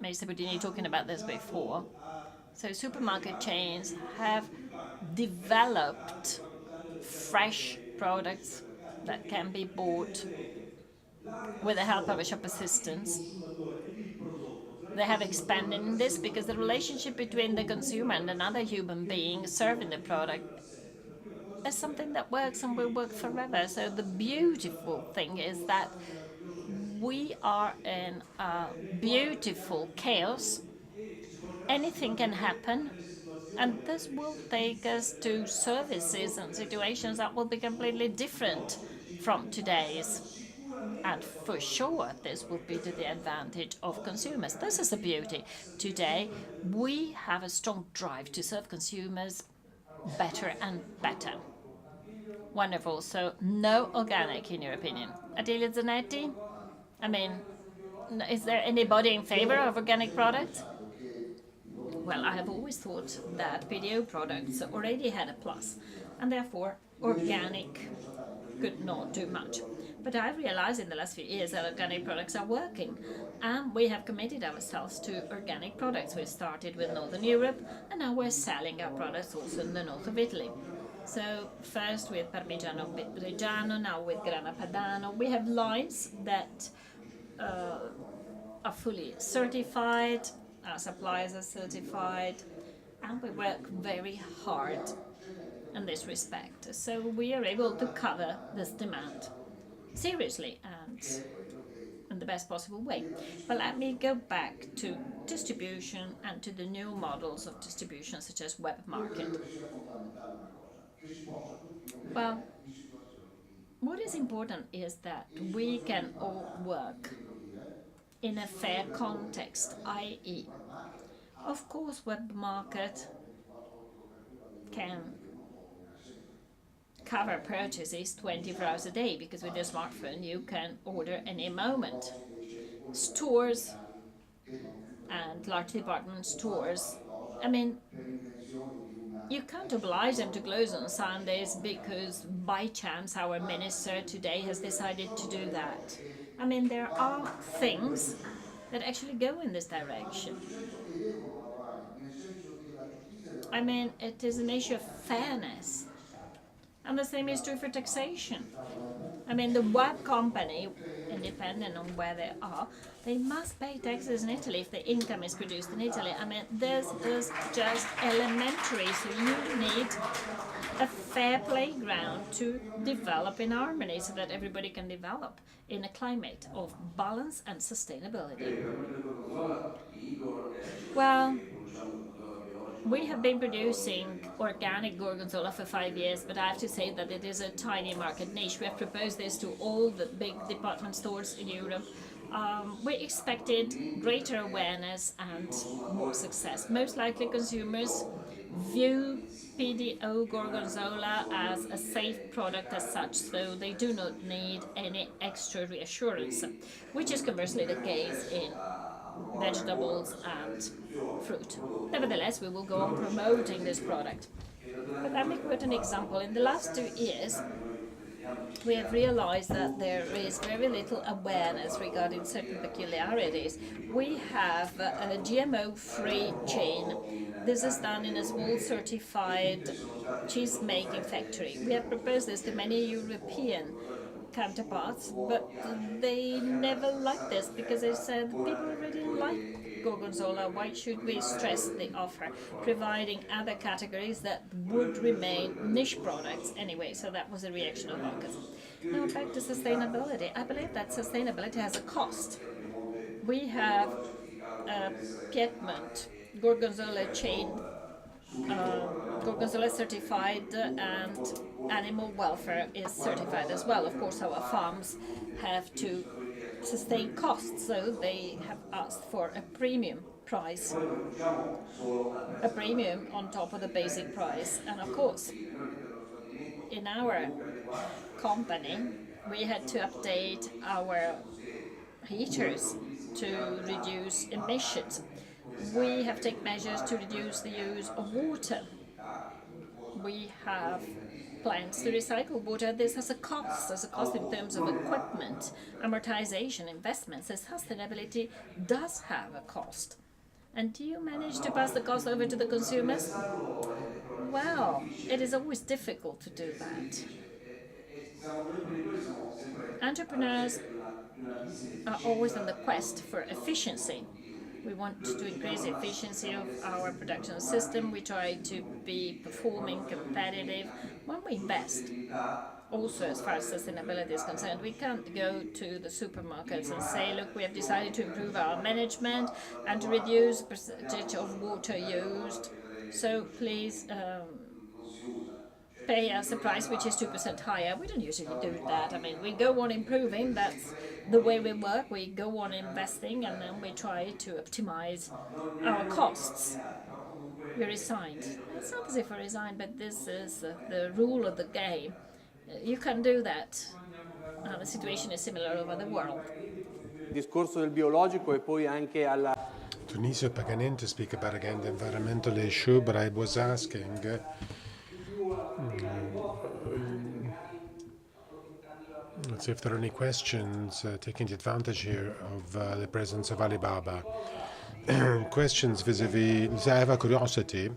Mr. Budini talking about this before, so supermarket chains have developed fresh products that can be bought with the help of a shop assistant. They have expanded in this because the relationship between the consumer and another human being serving the product is something that works and will work forever. So the beautiful thing is that we are in a beautiful chaos. Anything can happen, and this will take us to services and situations that will be completely different from today's. And for sure, this will be to the advantage of consumers. This is the beauty. Today, we have a strong drive to serve consumers better and better. Wonderful. So, no organic, in your opinion. Attilio Zanetti? I mean, is there anybody in favor of organic products? Well, I have always thought that PDO products already had a plus, and therefore organic could not do much. But I realized in the last few years that organic products are working, and we have committed ourselves to organic products. We started with Northern Europe, and now we're selling our products also in the north of Italy. So first with Parmigiano Reggiano, now with Grana Padano. We have lines that are fully certified, our suppliers are certified, and we work very hard in this respect. So we are able to cover this demand seriously and in the best possible way. But let me go back to distribution and to the new models of distribution such as web market. Well, what is important is that we can all work in a fair context, i.e., of course, web market can cover purchases 24 hours a day because with your smartphone you can order any moment. Stores and large department stores, I mean, you can't oblige them to close on Sundays because by chance our minister today has decided to do that. I mean, there are things that actually go in this direction. I mean, it is an issue of fairness. And the same is true for taxation. I mean, the web company, independent on where they are, they must pay taxes in Italy if the income is produced in Italy. I mean, this is just elementary. So you need a fair playground to develop in harmony so that everybody can develop in a climate of balance and sustainability. Well, we have been producing organic gorgonzola for 5 years, but I have to say that it is a tiny market niche. We have proposed this to all the big department stores in Europe. We expected greater awareness and more success. Most likely consumers view PDO gorgonzola as a safe product as such, so they do not need any extra reassurance, which is conversely the case in vegetables and fruit. Nevertheless, we will go on promoting this product. But let me quote an example. In the last 2 years, we have realized that there is very little awareness regarding certain peculiarities. We have a GMO-free chain. This is done in a small certified cheese-making factory. We have proposed this to many European counterparts, but they never liked this because they said people already like gorgonzola. Why should we stress the offer, providing other categories that would remain niche products anyway? So that was a reaction of markets. Now back to sustainability. I believe that sustainability has a cost. We have Piedmont Gorgonzola chain, Gorgonzola is certified, and animal welfare is certified as well. Of course, our farms have to sustain costs, so they have asked for a premium price, a premium on top of the basic price. And of course, in our company, we had to update our heaters to reduce emissions. We have taken measures to reduce the use of water. We have plans to recycle water. This has a cost. There's a cost in terms of equipment, amortization, investments. And sustainability does have a cost. And do you manage to pass the cost over to the consumers? Well, it is always difficult to do that. Entrepreneurs are always on the quest for efficiency. We want to increase the efficiency of our production system. We try to be performing, competitive. When we invest, also as far as sustainability is concerned, we can't go to the supermarkets and say, look, we have decided to improve our management and to reduce the percentage of water used. So please pay us a price which is 2% higher. We don't usually do that. I mean, we go on improving. That's the way we work. We go on investing, and then we try to optimize our costs. We resigned. It's not as if we resigned, but this is the rule of the game. You can do that. The situation is similar over the world. Il discorso del biologico e poi anche alla... Tunisia Paganин to speak about again the environmental issue, but I was asking let's see if there are any questions, taking the advantage here of the presence of Alibaba. Questions vis-a-vis, I have a curiosity.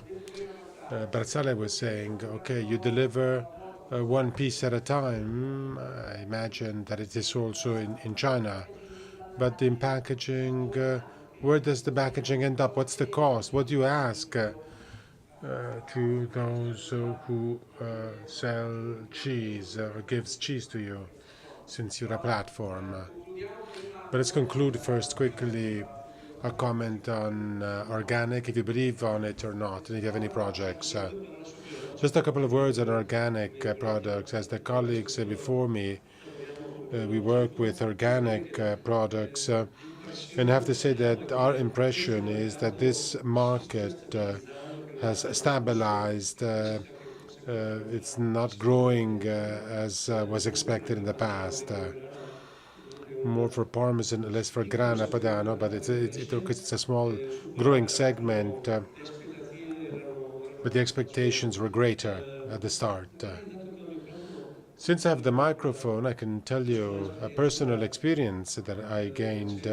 Scalcerle was saying, okay, you deliver one piece at a time. I imagine that it is also in China. But in packaging, where does the packaging end up? What's the cost? What do you ask to those who sell cheese or gives cheese to you, since you're a platform? But let's conclude first quickly a comment on organic, if you believe on it or not, and if you have any projects. Just a couple of words on organic products. As the colleagues before me, we work with organic products, and I have to say that our impression is that this market has stabilized. It's not growing as was expected in the past. More for Parmesan, less for Grana Padano, but it's a small growing segment. But the expectations were greater at the start. Since I have the microphone, I can tell you a personal experience that I gained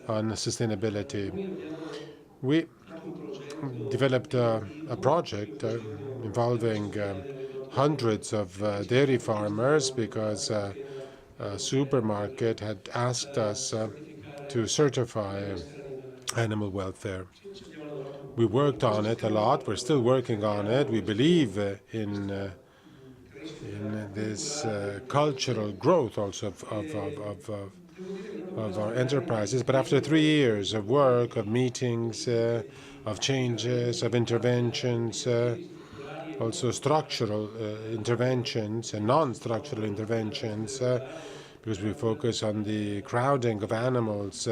on sustainability. We developed a project involving hundreds of dairy farmers because a supermarket had asked us to certify animal welfare. We worked on it a lot. We're still working on it. We believe in this cultural growth also of our enterprises. But after 3 years of work, of meetings, of changes, of interventions, also structural interventions and non-structural interventions, because we focus on the crowding of animals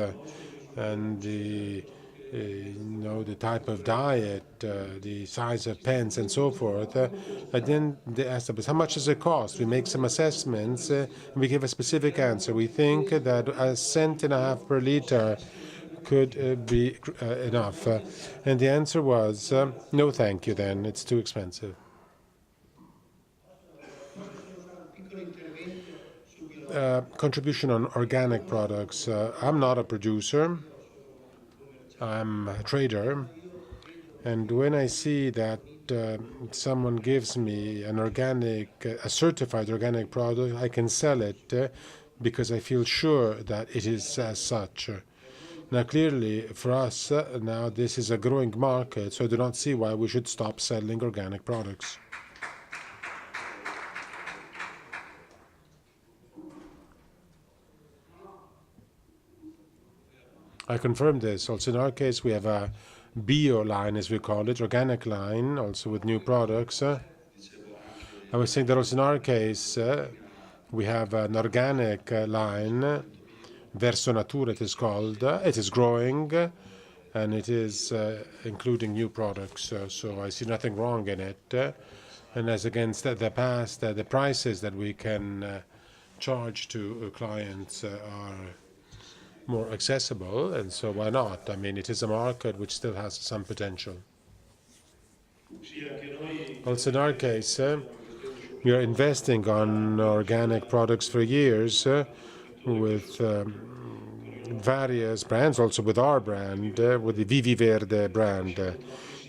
and the the type of diet, the size of pens, and so forth. And then they asked us, how much does it cost? We make some assessments, and we give a specific answer. We think that 1.5 cents per liter could be enough. And the answer was, no thank you then, it's too expensive. Contribution on organic products. I'm not a producer. I'm a trader, and when I see that someone gives me a certified organic product, I can sell it because I feel sure that it is as such. Now, clearly, for us, now this is a growing market, so I do not see why we should stop selling organic products. I confirm this. Also, in our case, we have a bio line, as we call it, organic line, also with new products. I was saying that also in our case, we have an organic line, Verso Natura it is called. It is growing, and it is including new products. So I see nothing wrong in it. And as against the past, the prices that we can charge to clients are more accessible, and so why not? I mean, it is a market which still has some potential. Also, in our case, we are investing on organic products for years with various brands, also with our brand, with the Vivi Verde brand.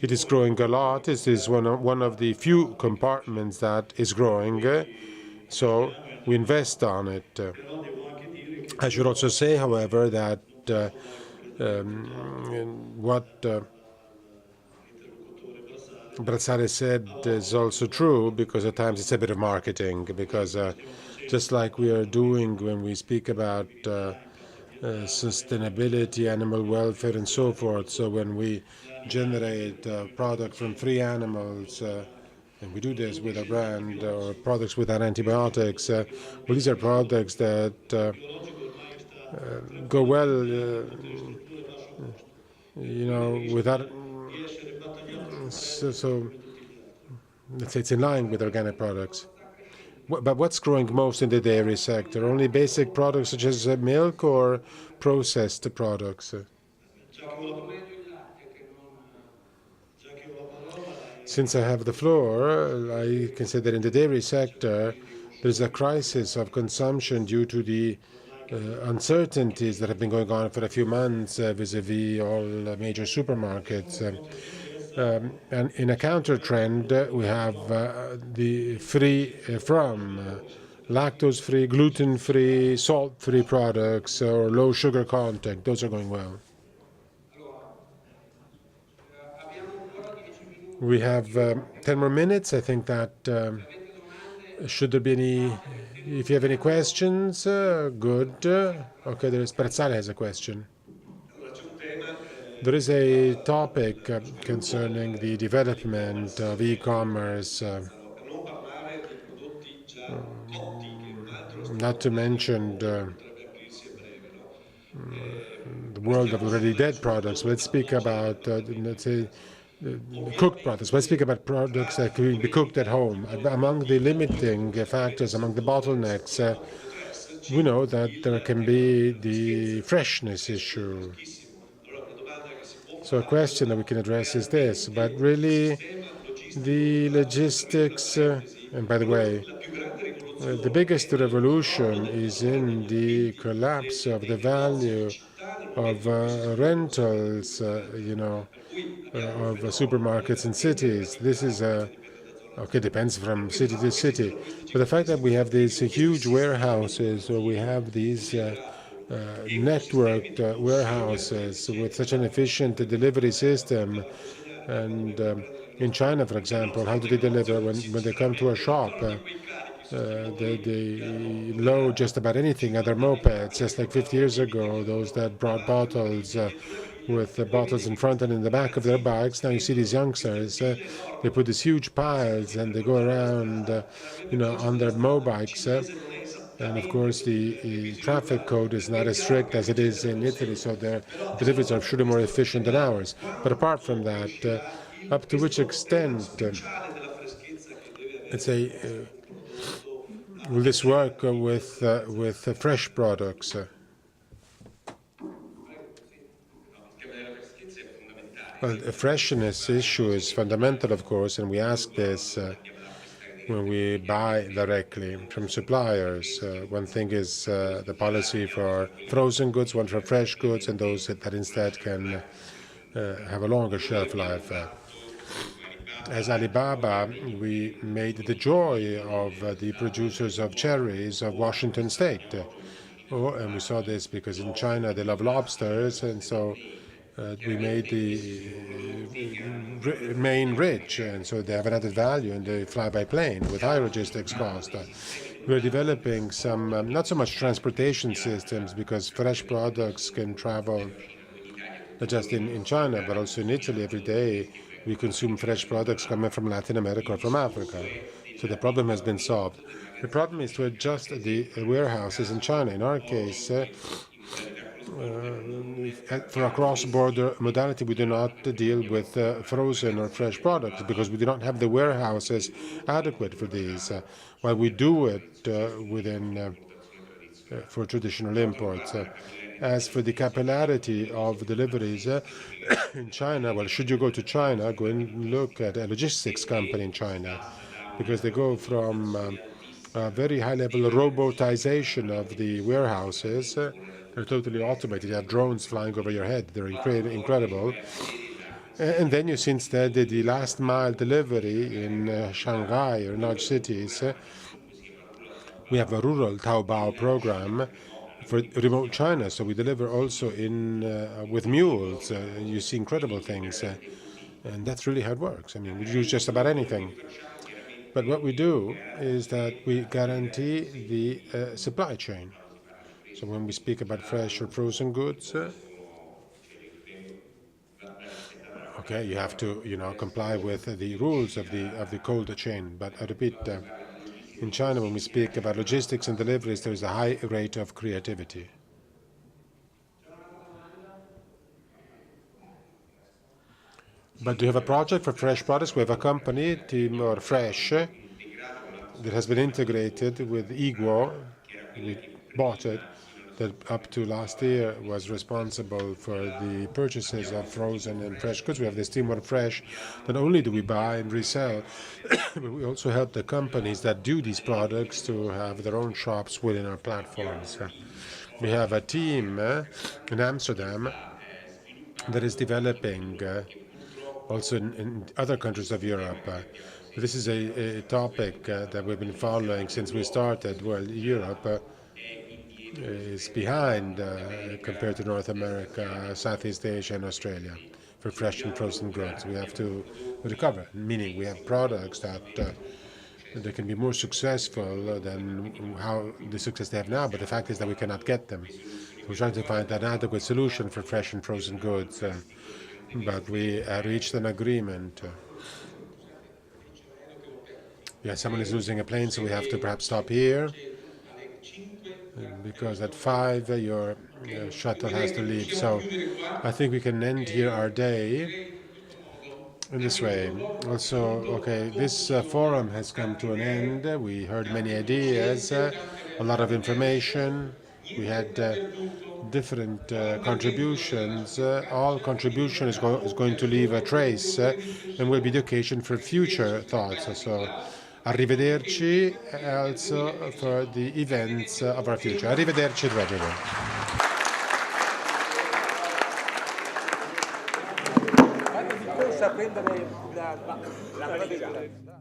It is growing a lot. This is one of the few compartments that is growing, so we invest on it. I should also say, however, that what Brazzale said is also true, because at times it's a bit of marketing, because just like we are doing when we speak about sustainability, animal welfare, and so forth. So when we generate a product from free animals, and we do this with a brand, or products without antibiotics, well, these are products that go well, without. So let's say it's in line with organic products. But what's growing most in the dairy sector? Only basic products such as milk, or processed products? Since I have the floor, I can say that in the dairy sector, there's a crisis of consumption due to the uncertainties that have been going on for a few months vis-à-vis all major supermarkets. And in a counter trend, we have the free from lactose-free, gluten-free, salt-free products, or low sugar content. Those are going well. We have 10 more minutes. I think that should there be any, if you have any questions, good. Okay, Brazzale has a question. There is a topic concerning the development of e-commerce, not to mention the world of already dead products. Let's speak about, let's say, cooked products. Let's speak about products that can be cooked at home. Among the limiting factors, among the bottlenecks, we know that there can be the freshness issue. So a question that we can address is this, but really the logistics, and by the way, the biggest revolution is in the collapse of the value of rentals, of supermarkets in cities. This is okay, depends from city to city. But the fact that we have these huge warehouses, or we have these networked warehouses with such an efficient delivery system, and in China, for example, how do they deliver? When they come to a shop, they load just about anything on their mopeds, just like 50 years ago, those that brought bottles with the bottles in front and in the back of their bikes. Now you see these youngsters, they put these huge piles and they go around, on their mobikes. And of course, the traffic code is not as strict as it is in Italy, so their deliveries are surely more efficient than ours. But apart from that, up to which extent, let's say, will this work with fresh products? Well, the freshness issue is fundamental, of course, and we ask this when we buy directly from suppliers. One thing is the policy for frozen goods, one for fresh goods, and those that instead can have a longer shelf life. As Alibaba, we made the joy of the producers of cherries of Washington State. And we saw this because in China they love lobsters, and so we made the main rich, and so they have an added value, and they fly by plane with high logistics cost. We're developing some, not so much transportation systems, because fresh products can travel not just in China, but also in Italy. Every day we consume fresh products coming from Latin America or from Africa. So the problem has been solved. The problem is to adjust the warehouses in China. In our case, for a cross-border modality, we do not deal with frozen or fresh products because we do not have the warehouses adequate for these. While we do it within for traditional imports. As for the capillarity of deliveries in China, well, should you go to China, go and look at a logistics company in China, because they go from a very high level of robotization of the warehouses. They're totally automated. You have drones flying over your head. They're incredible. And then you see instead the last mile delivery in Shanghai or large cities. We have a rural Taobao program for remote China, so we deliver also in with mules. You see incredible things, and that's really how it works. I mean, we use just about anything. But what we do is that we guarantee the supply chain. So when we speak about fresh or frozen goods, okay, you have to, comply with the rules of the cold chain. But I repeat, in China, when we speak about logistics and deliveries, there is a high rate of creativity. But do you have a project for fresh products? We have a company, Timor Fresh, that has been integrated with Iguo. We bought it, that up to last year was responsible for the purchases of frozen and fresh goods. We have this Timor Fresh. Not only do we buy and resell, but we also help the companies that do these products to have their own shops within our platforms. We have a team in Amsterdam that is developing also in other countries of Europe. This is a topic that we've been following since we started. Well, Europe is behind compared to North America, Southeast Asia, and Australia for fresh and frozen goods. We have to recover, meaning we have products that they can be more successful than how the success they have now, but the fact is that we cannot get them. We're trying to find an adequate solution for fresh and frozen goods, but we reached an agreement. Yeah, someone is losing a plane, so we have to perhaps stop here, because at 5 your shuttle has to leave. So I think we can end here our day in this way. Also, okay, this forum has come to an end. We heard many ideas, a lot of information. We had different contributions. All contribution is going to leave a trace and will be the occasion for future thoughts. So, arrivederci also for the events of our future. Arrivederci to everyone. Vada di corsa a prendere la